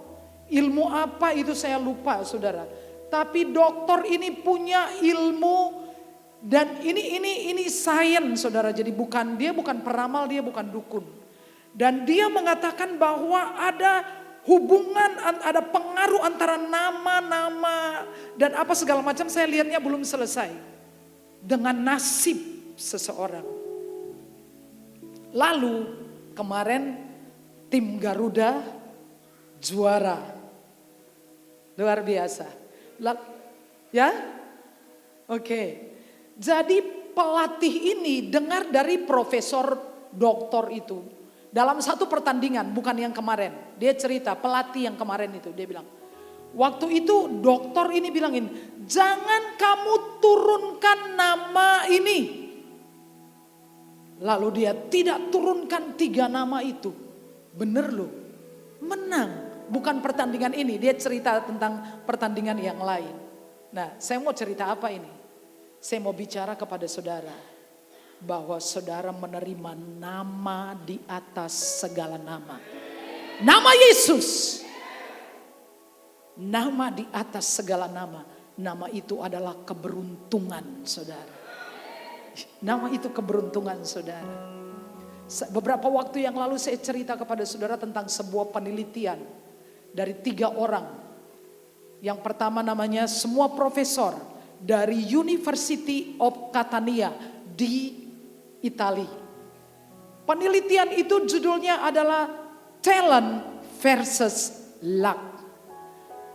Ilmu apa itu saya lupa saudara. Tapi dokter ini punya ilmu dan ini sains saudara. Jadi dia bukan peramal, dia bukan dukun. Dan dia mengatakan bahwa ada hubungan, ada pengaruh antara nama-nama dan apa segala macam. Saya lihatnya belum selesai. Dengan nasib seseorang. Lalu kemarin tim Garuda juara. Luar biasa. Ya? Oke. Jadi pelatih ini dengar dari profesor doktor itu. Dalam satu pertandingan, bukan yang kemarin. Dia cerita pelatih yang kemarin itu. Dia bilang, waktu itu dokter ini bilangin, jangan kamu turunkan nama ini. Lalu dia tidak turunkan 3 nama itu. Bener loh, menang. Bukan pertandingan ini, dia cerita tentang pertandingan yang lain. Nah, saya mau cerita apa ini? Saya mau bicara kepada saudara. Bahwa saudara menerima nama di atas segala nama. Nama Yesus. Nama di atas segala nama. Nama itu adalah keberuntungan saudara. Nama itu keberuntungan saudara. Beberapa waktu yang lalu saya cerita kepada saudara tentang sebuah penelitian. Dari 3 orang. Yang pertama namanya semua profesor. Dari University of Catania di Italia. Penelitian itu judulnya adalah Talent versus Luck.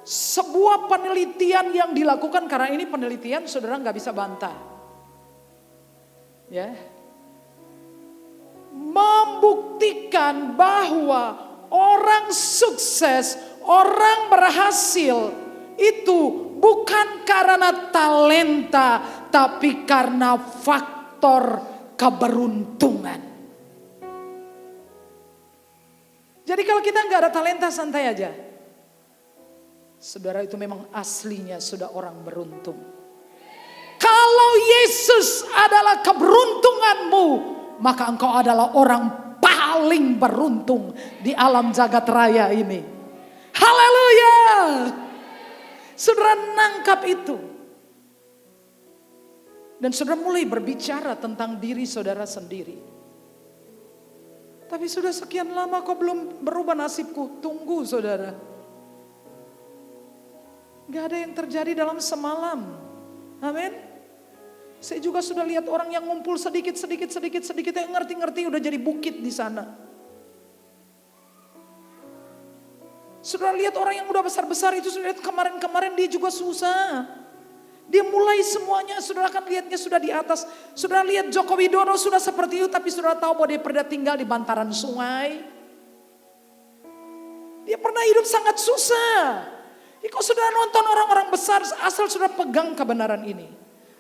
Sebuah penelitian yang dilakukan, karena ini penelitian saudara gak bisa bantah. Ya. Membuktikan bahwa orang sukses, orang berhasil itu bukan karena talenta, tapi karena faktor keberuntungan. Jadi kalau kita gak ada talenta, santai aja. Saudara itu memang aslinya sudah orang beruntung. Kalau Yesus adalah keberuntunganmu, maka engkau adalah orang paling beruntung di alam jagat raya ini. Haleluya. Saudara nangkap itu. Dan saudara mulai berbicara tentang diri saudara sendiri. Tapi sudah sekian lama kok belum berubah nasibku. Tunggu saudara. Gak ada yang terjadi dalam semalam. Amin. Saya juga sudah lihat orang yang ngumpul sedikit, yang ngerti-ngerti udah jadi bukit di sana. Sudah lihat orang yang udah besar-besar itu, sudah lihat kemarin-kemarin dia juga susah. Dia mulai semuanya, saudara akan lihatnya sudah di atas. Saudara lihat Joko Widodo sudah seperti itu, tapi saudara tahu bahwa dia pernah tinggal di bantaran sungai. Dia pernah hidup sangat susah. Kalau saudara nonton orang-orang besar, asal saudara pegang kebenaran ini.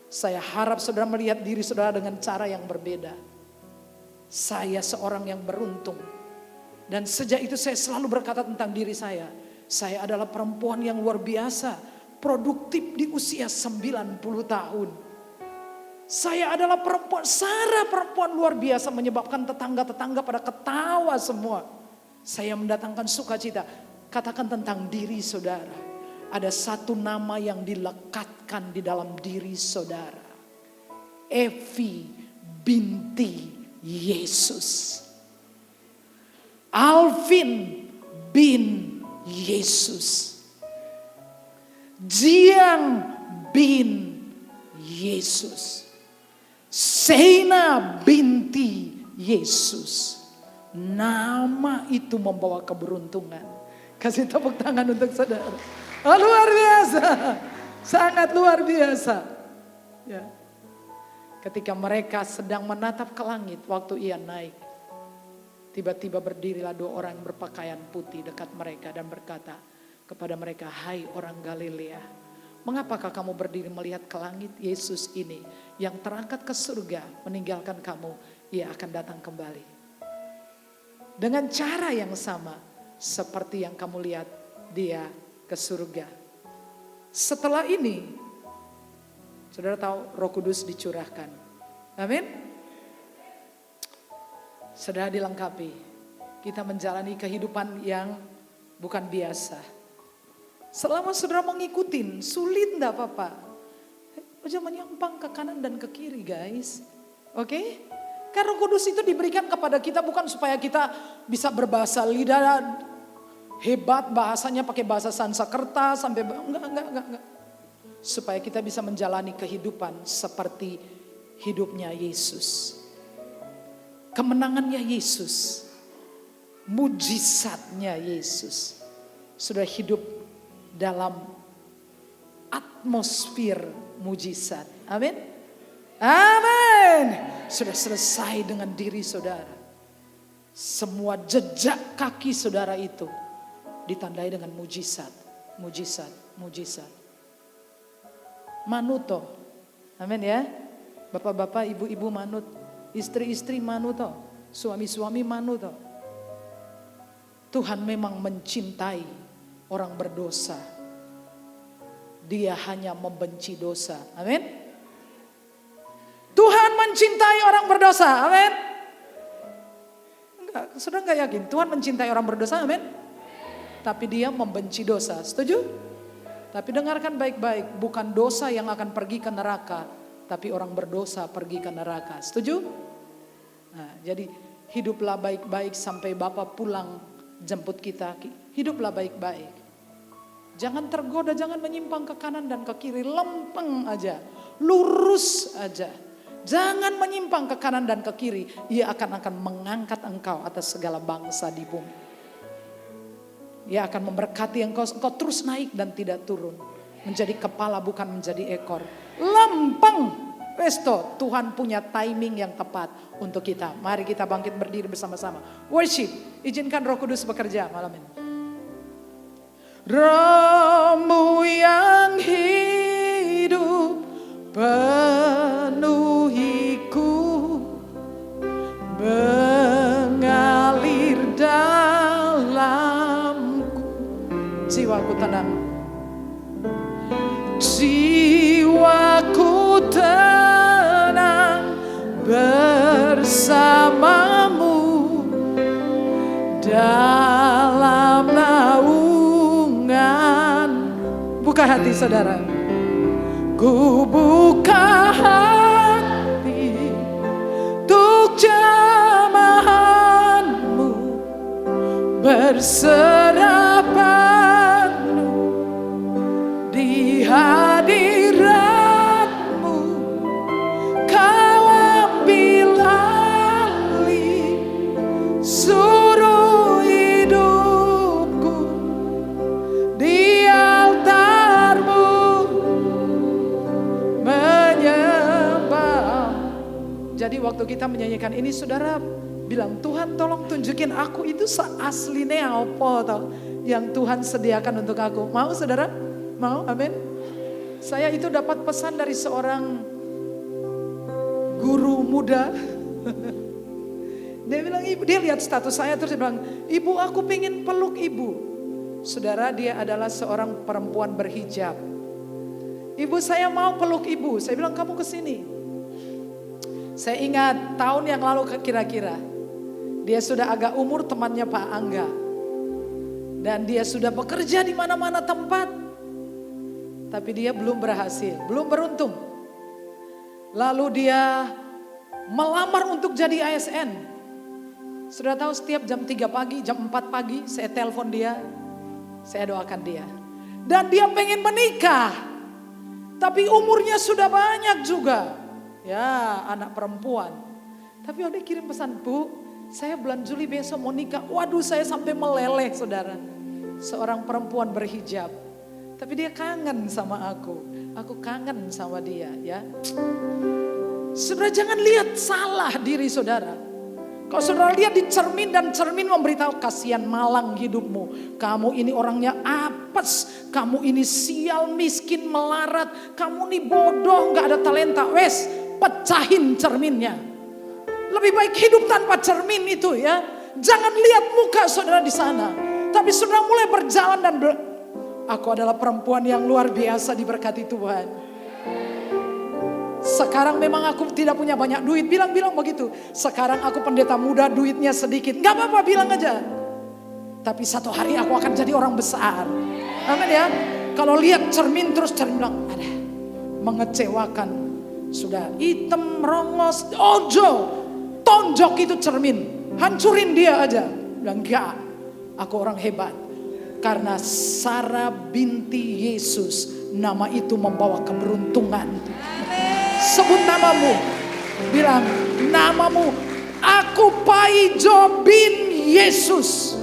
Saya harap saudara melihat diri saudara dengan cara yang berbeda. Saya seorang yang beruntung. Dan sejak itu saya selalu berkata tentang diri saya. Saya adalah perempuan yang luar biasa. Produktif di usia 90 tahun. Saya adalah perempuan, Sarah perempuan luar biasa menyebabkan tetangga-tetangga pada ketawa semua. Saya mendatangkan sukacita. Katakan tentang diri saudara. Ada satu nama yang dilekatkan di dalam diri saudara. Evi binti Yesus. Alvin bin Yesus. Jiang bin Yesus. Seina binti Yesus. Nama itu membawa keberuntungan. Kasih tepuk tangan untuk saudara. Oh, luar biasa. Sangat luar biasa. Ya. Ketika mereka sedang menatap ke langit waktu ia naik. Tiba-tiba berdirilah dua orang berpakaian putih dekat mereka dan berkata kepada mereka, hai orang Galilea, mengapakah kamu berdiri melihat ke langit? Yesus ini yang terangkat ke surga meninggalkan kamu, ia akan datang kembali. Dengan cara yang sama seperti yang kamu lihat dia ke surga. Setelah ini, saudara tahu Roh Kudus dicurahkan. Amin. Saudara dilengkapi. Kita menjalani kehidupan yang bukan biasa. Selama saudara mengikutin, sulit enggak apa-apa. Jangan menyimpang ke kanan dan ke kiri guys. Oke? Karena Roh Kudus itu diberikan kepada kita bukan supaya kita bisa berbahasa lidah hebat, bahasanya pakai bahasa Sanskerta sampai enggak. Supaya kita bisa menjalani kehidupan seperti hidupnya Yesus. Kemenangannya Yesus. Mujizatnya Yesus. Sudah hidup dalam atmosfer mujizat. Amin. Amin. Sudah selesai dengan diri saudara. Semua jejak kaki saudara itu ditandai dengan mujizat. Manuto. Amin ya. Bapak-bapak, ibu-ibu manut. Istri-istri manuto. Suami-suami manuto. Tuhan memang mencintai orang berdosa. Dia hanya membenci dosa. Amin. Tuhan mencintai orang berdosa. Amin. Enggak, sudah enggak yakin Tuhan mencintai orang berdosa? Amin. Tapi dia membenci dosa. Setuju? Tapi dengarkan baik-baik. Bukan dosa yang akan pergi ke neraka. Tapi orang berdosa pergi ke neraka. Setuju? Nah, jadi hiduplah baik-baik sampai Bapa pulang jemput kita. Hiduplah baik-baik. Jangan tergoda, jangan menyimpang ke kanan dan ke kiri. Lempeng aja. Lurus aja. Jangan menyimpang ke kanan dan ke kiri. Ia akan mengangkat engkau atas segala bangsa di bumi. Ia akan memberkati engkau terus naik dan tidak turun. Menjadi kepala bukan menjadi ekor. Lempeng. Resto, Tuhan punya timing yang tepat untuk kita. Mari kita bangkit berdiri bersama-sama. Worship, izinkan Roh Kudus bekerja malam ini. Roh-Mu yang hidup penuhiku, mengalir dalamku. Jiwaku tenang. Jiwaku tenang bersama diberkati saudara. Ku buka hati untuk jamahanmu, berserah penuh di hadiratmu. Kau ambil alih suruh hidupku di altarmu, menyembah. Jadi waktu kita menyanyikan ini, saudara bilang, Tuhan tolong tunjukin aku itu aslinya apa tau yang Tuhan sediakan untuk aku. Mau saudara? Mau? Amin. Saya itu dapat pesan dari seorang guru muda. Dia bilang, ibu, dia lihat status saya terus dia bilang, ibu aku pengen peluk ibu. Saudara, dia adalah seorang perempuan berhijab. Ibu saya mau peluk ibu. Saya bilang, kamu kesini. Saya ingat tahun yang lalu kira-kira. Dia sudah agak umur temannya Pak Angga. Dan dia sudah bekerja di mana-mana tempat. Tapi dia belum berhasil, belum beruntung. Lalu dia melamar untuk jadi ASN. Sudah tahu setiap jam 3 pagi, jam 4 pagi saya telepon dia. Saya doakan dia. Dan dia pengen menikah. Tapi umurnya sudah banyak juga. Ya, anak perempuan. Tapi dia kirim pesan, Bu, saya bulan Juli besok mau nikah. Waduh, saya sampai meleleh saudara. Seorang perempuan berhijab. Tapi dia kangen sama aku. Aku kangen sama dia ya. Saudara jangan lihat salah diri saudara. Kalau saudara lihat di cermin dan cermin memberitahu kasihan malang hidupmu. Kamu ini orangnya apes. Kamu ini sial, miskin, melarat. Kamu ini bodoh, gak ada talenta. Wes, pecahin cerminnya. Lebih baik hidup tanpa cermin itu ya. Jangan lihat muka saudara di sana. Tapi saudara mulai berjalan dan aku adalah perempuan yang luar biasa diberkati Tuhan. Sekarang memang aku tidak punya banyak duit. Bilang-bilang begitu. Sekarang aku pendeta muda, duitnya sedikit. Gak apa-apa, bilang aja. Tapi satu hari aku akan jadi orang besar. Amin ya. Kalau lihat cermin terus cermin bilang, ada mengecewakan. Sudah hitam, rongos, ojo. Tonjok itu cermin. Hancurin dia aja. Bilang enggak, aku orang hebat. Karena Sarah binti Yesus, nama itu membawa keberuntungan. Sebut namamu. Bilang namamu. Aku Paijo bin Yesus.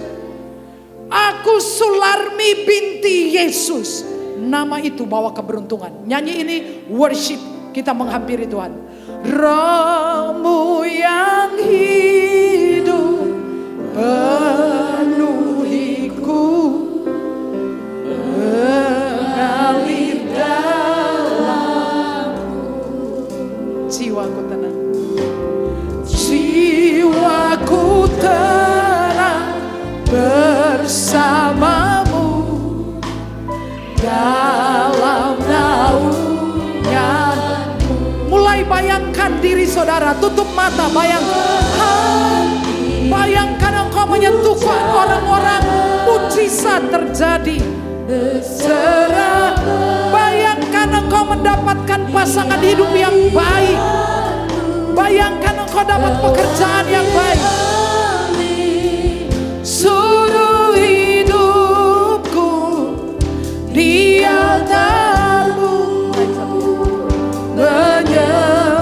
Aku Sularmi binti Yesus. Nama itu bawa keberuntungan. Nyanyi ini worship. Kita menghampiri Tuhan. Rohmu yang hidup penuhiku, mengalir dalamku. Jiwaku tenang. Jiwaku tenang bersamamu dalam naungan. Mulai bayangkan diri saudara, tutup mata, bayangkan. Bayangkan engkau menyentuh orang-orang, mujizat terjadi. Bayangkan engkau mendapatkan pasangan hidup yang baik. Bayangkan engkau dapat pekerjaan yang baik. Suruh hidupku di altarmu, menyembahmu.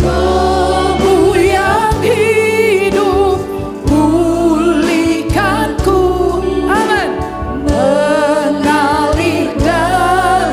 Rohmu yang hidup pulihkanku. Amin. Mengalir dalam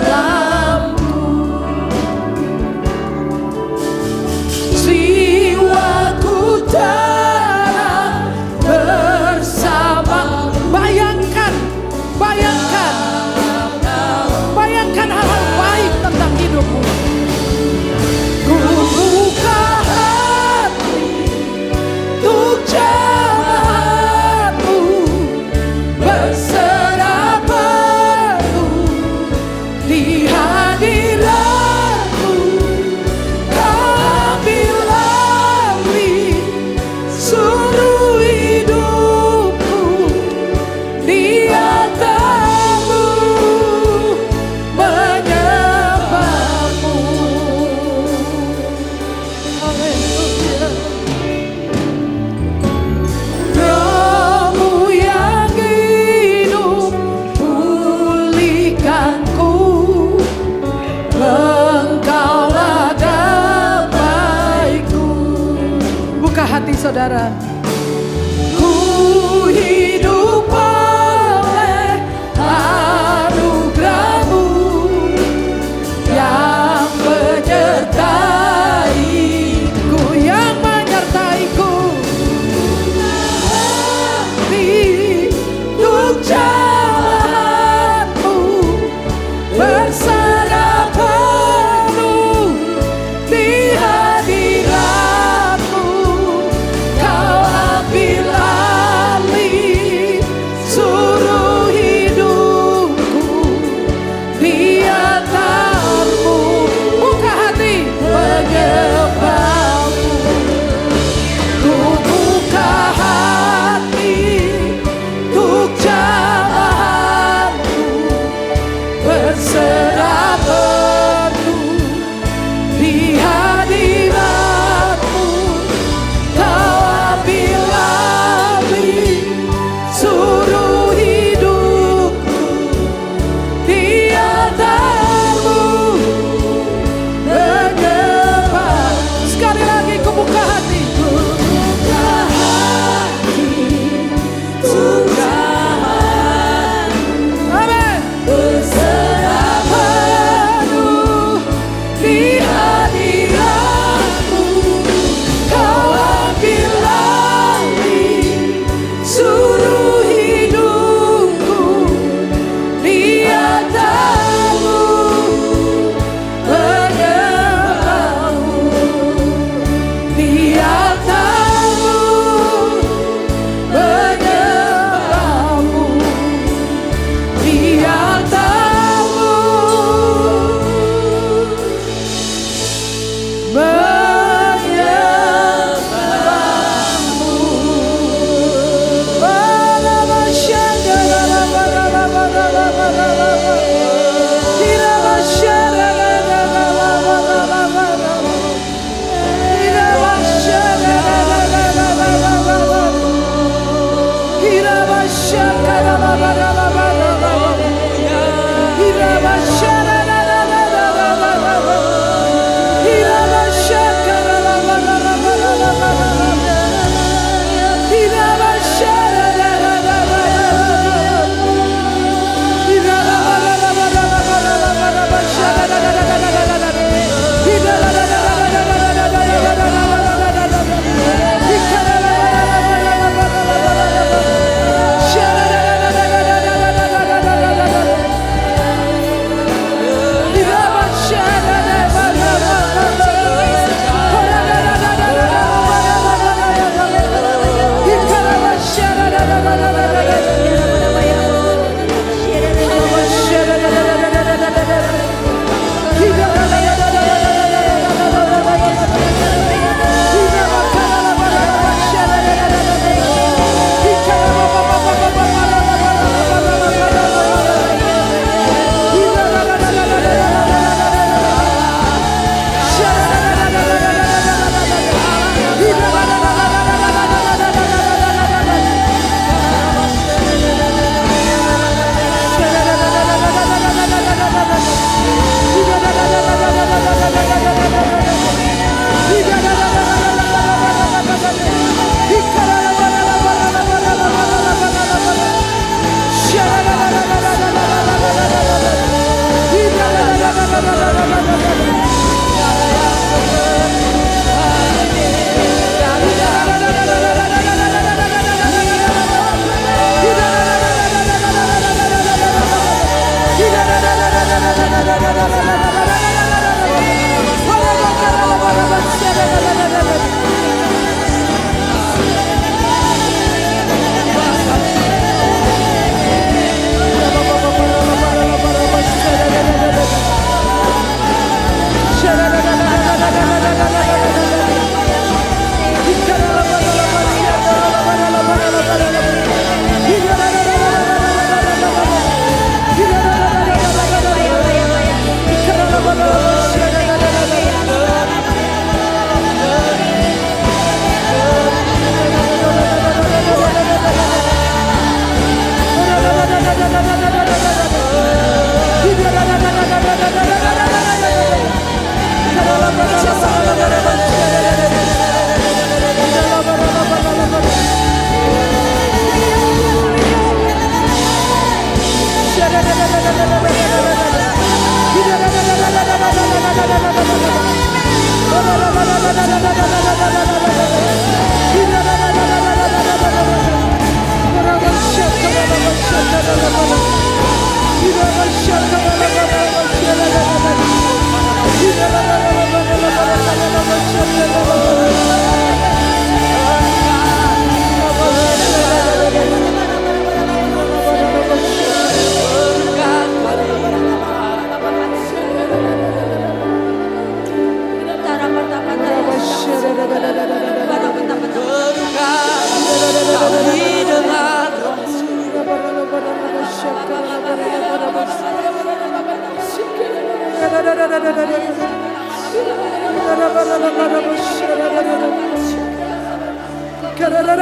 Ketuhanan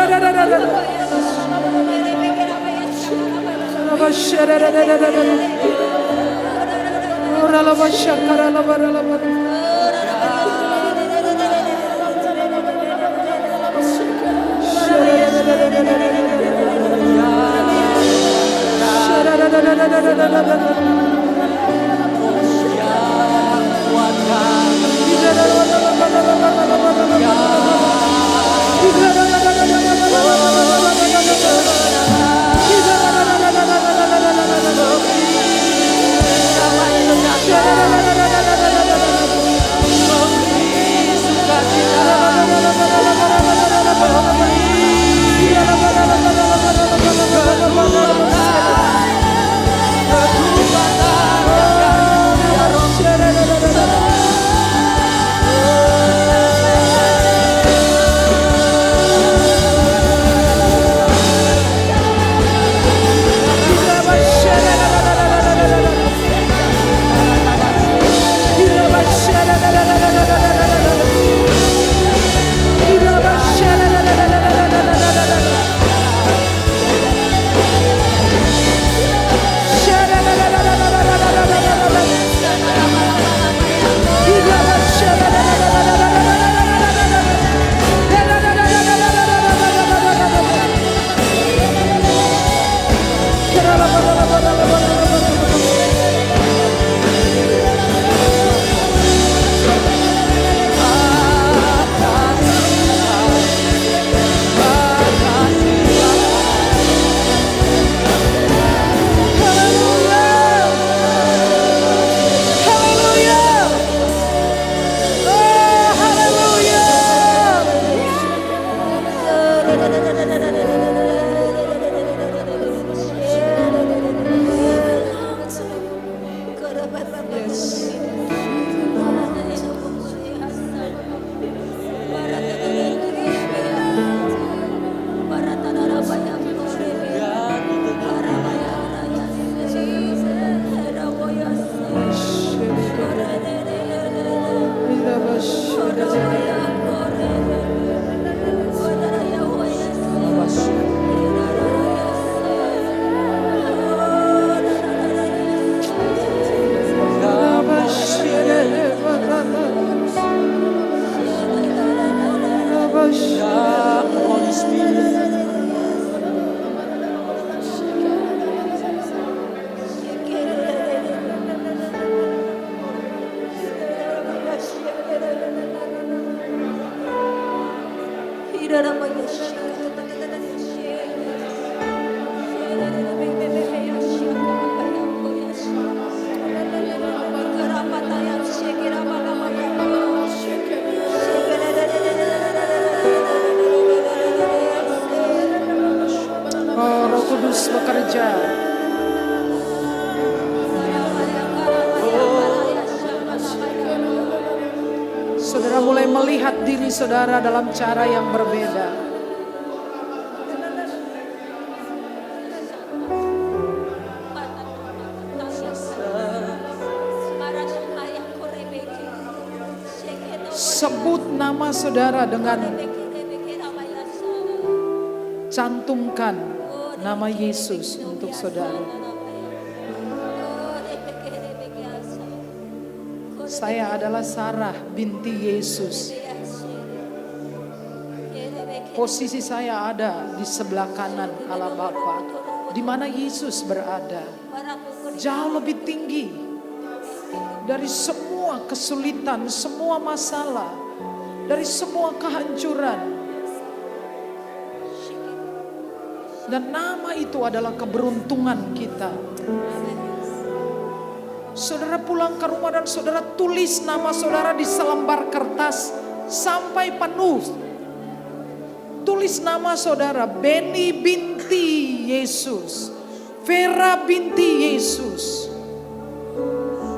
melayani saudara dalam cara yang berbeda. Sebut nama saudara dengan cantumkan nama Yesus untuk saudara. Saya adalah Sarah binti Yesus. Posisi saya ada di sebelah kanan Allah Bapa, di mana Yesus berada. Jauh lebih tinggi dari semua kesulitan, semua masalah, dari semua kehancuran. Dan nama itu adalah keberuntungan kita. Saudara pulang ke rumah dan saudara tulis nama saudara di selembar kertas sampai penuh. Tulis nama saudara, Beni binti Yesus, Vera binti Yesus.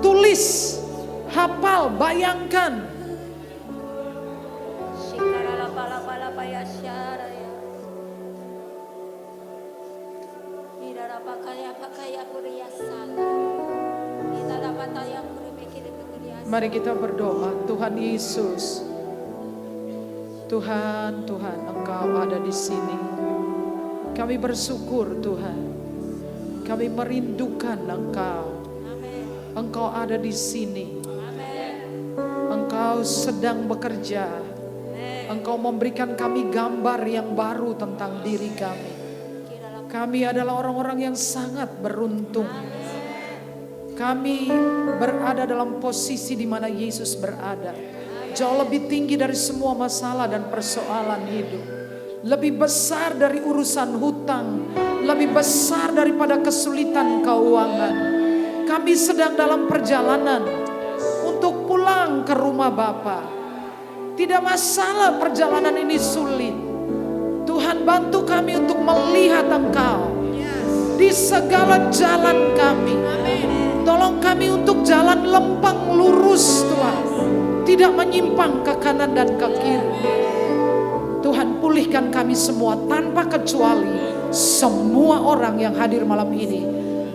Tulis, hafal, bayangkan. Mari kita berdoa. Tuhan Yesus, Tuhan, Engkau ada di sini. Kami bersyukur Tuhan. Kami merindukan Engkau. Engkau ada di sini. Engkau sedang bekerja. Engkau memberikan kami gambar yang baru tentang diri kami. Kami adalah orang-orang yang sangat beruntung. Kami berada dalam posisi di mana Yesus berada. Jauh lebih tinggi dari semua masalah dan persoalan hidup. Lebih besar dari urusan hutang. Lebih besar daripada kesulitan keuangan. Kami sedang dalam perjalanan untuk pulang ke rumah Bapa. Tidak masalah perjalanan ini sulit. Tuhan bantu kami untuk melihat Engkau di segala jalan kami. Tolong kami untuk jalan lempang lurus Tuhan. Tidak menyimpang ke kanan dan ke kiri. Tuhan pulihkan kami semua tanpa kecuali. Semua orang yang hadir malam ini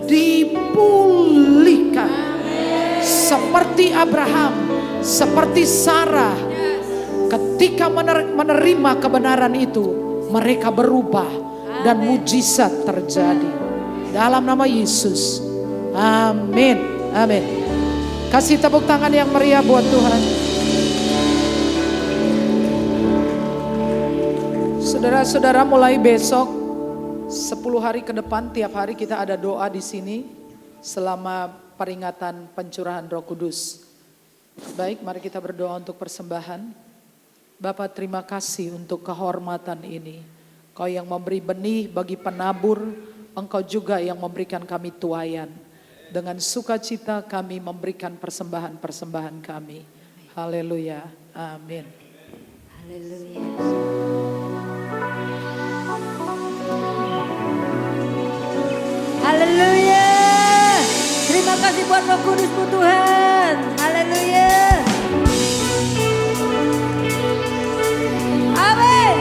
dipulihkan. Seperti Abraham, seperti Sarah. Ketika menerima kebenaran itu, mereka berubah dan mujizat terjadi. Dalam nama Yesus. Amin. Amin. Kasih tepuk tangan yang meriah buat Tuhan. Saudara-saudara, mulai besok 10 hari ke depan tiap hari kita ada doa di sini selama peringatan pencurahan Roh Kudus. Baik, mari kita berdoa untuk persembahan. Bapa, terima kasih untuk kehormatan ini. Kau yang memberi benih bagi penabur, Engkau juga yang memberikan kami tuaian. Dengan sukacita kami memberikan persembahan-persembahan kami. Haleluya. Amin. Haleluya. Haleluya. Terima kasih buat Roh Kudus-Mu Tuhan. Haleluya. Amin.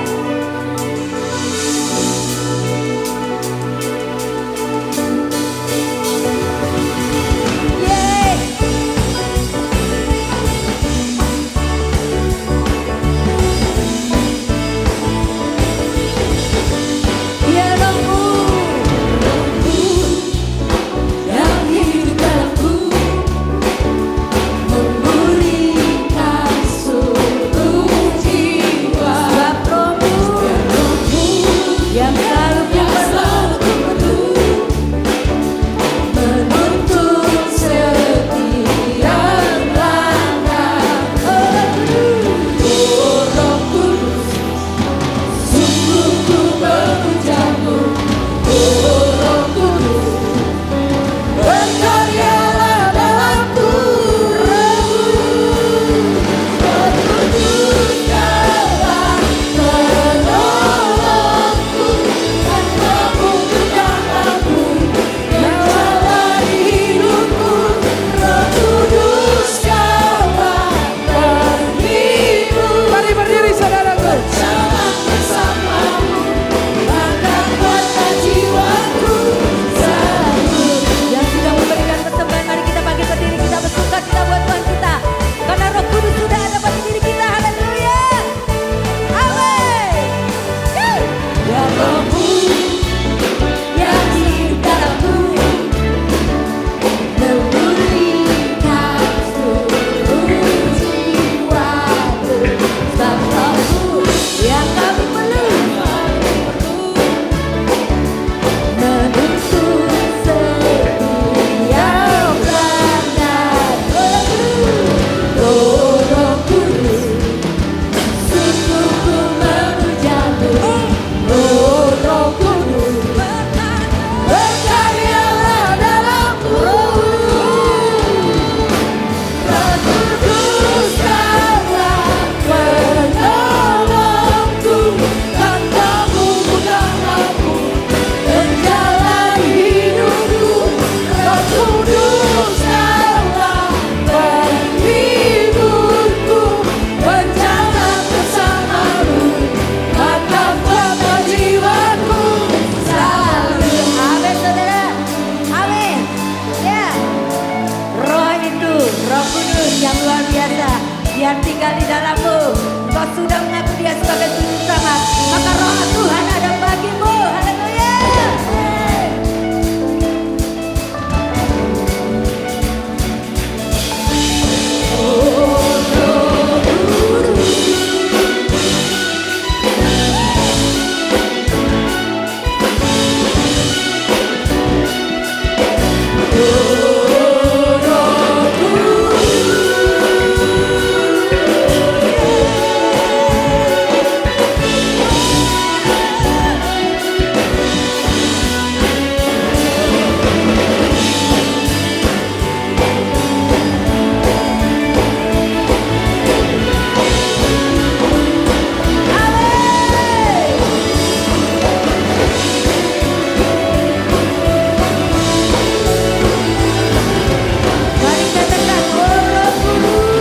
Roh Kudus yang luar biasa, biar tinggal di dalammu. Kau sudah mengaku Dia sebagai Juru Selamat, maka Roh Tuhan ada bagimu. Haleluya. Mari katakan, oh Roh Kudus.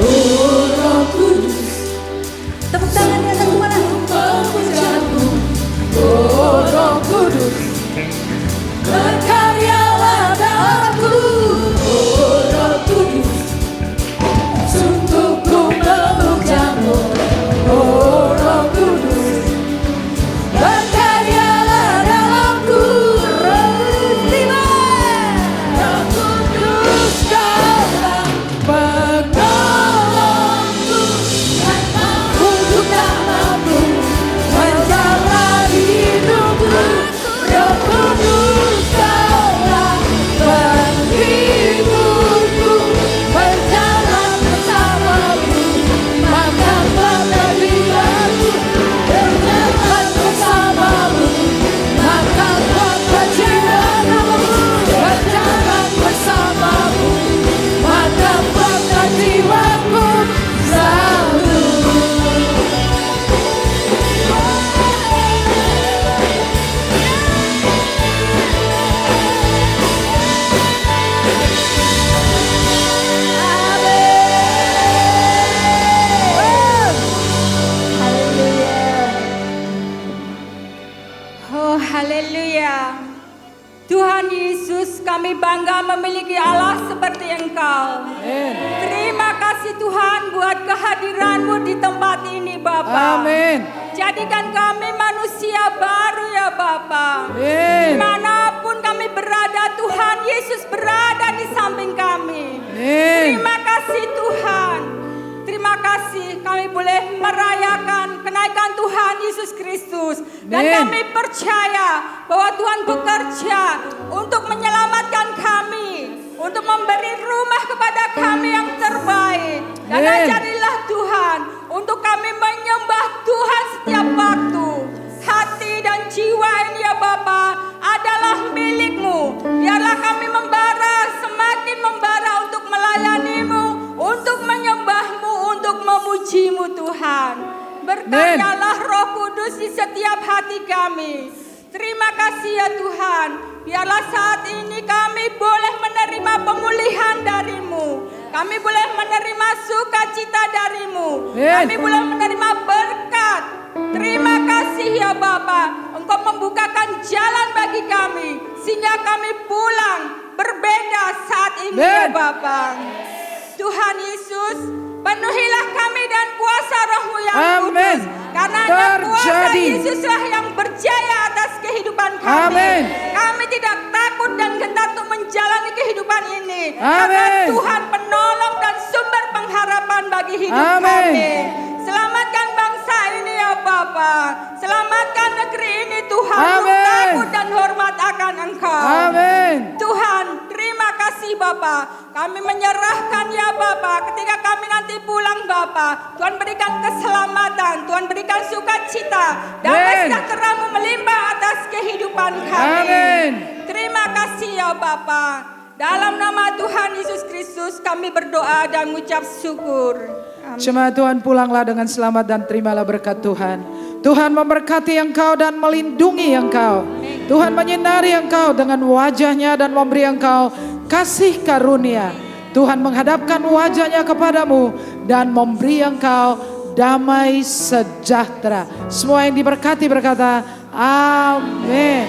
Oh Roh Kudus. Tepuk tangan di atas kepala. Memujamu, oh Roh Kudus, berkaryalah dalamku, oh Roh Kudus, sungguh ku memujamu, oh Roh Kudus, berkaryalah dalamku, Roh Kudus, kaulah penolongku, untuk namamu menjalani hidupku. Roh Kudus, kaulah penghiburku, berjalan bersamamu, makan pada jiwaku, berjalan bersamamu, makan pada jiwaku, berjalan bersamamu, makan pada jiwaku, selalu. Oh haleluya. Tuhan Yesus, kami bangga memiliki Allah seperti Engkau. Terima kasih Tuhan buat kehadiran-Mu di tempat ini Bapa. Amin. Jadikan kami manusia baru ya Bapa. Amin. Dimanapun kami berada, Tuhan Yesus berada di samping kami. Amin. Terima kasih Tuhan. Terima kasih kami boleh merayakan kenaikan Tuhan Yesus Kristus. Dan Amin. kami percaya bahwa Tuhan bekerja untuk menyelamatkan kami. Untuk memberi rumah kepada kami yang terbaik. Dan Amin. ajarilah Tuhan untuk kami menyembah Tuhan setiap waktu. Hati dan jiwa ini ya Bapa adalah milik-Mu. Biarlah kami membara, semakin membara untuk melayani-Mu, untuk menyembah-Mu, untuk memuji-Mu Tuhan. Berkaryalah Roh Kudus di setiap hati kami. Terima kasih ya Tuhan. Biarlah saat ini kami boleh menerima pemulihan dari-Mu. Kami boleh menerima sukacita dari-Mu. Kami boleh menerima berkat. Terima kasih ya Bapa. Engkau membukakan jalan bagi kami. Sehingga kami pulang berbeda saat ini ya Bapa. Tuhan Yesus, penuhilah kami dan kuasa Roh-Mu yang kudus. Karena hanya kuasa Yesuslah yang berjaya atas kehidupan kami. Amin. Kami tidak takut dan gentar untuk menjalani kehidupan ini. Amin. Karena Tuhan penolong dan sumber pengharapan bagi hidup Amin. kami. Selamatkan bangsa ini ya Bapa. Selamatkan negeri ini Tuhan. Untuk Amin. takut dan hormat akan Engkau. Amin. Tuhan, terima kasih Bapa. Kami menyerahkan ya Bapa. Ketika kami nanti pulang Bapa, Tuhan berikan keselamatan, Tuhan berikan sukacita, damai sejahtera-Mu melimpah atas kehidupan kami. Amin. Terima kasih ya Bapa. Dalam nama Tuhan Yesus Kristus kami berdoa dan mengucap syukur. Amin. Jemaat Tuhan, pulanglah dengan selamat dan terimalah berkat Tuhan. Tuhan memberkati engkau dan melindungi engkau. Tuhan menyinari engkau dengan wajahnya dan memberi engkau kasih karunia. Tuhan menghadapkan wajahnya kepadamu dan memberi engkau damai sejahtera. Semua yang diberkati berkata, amin.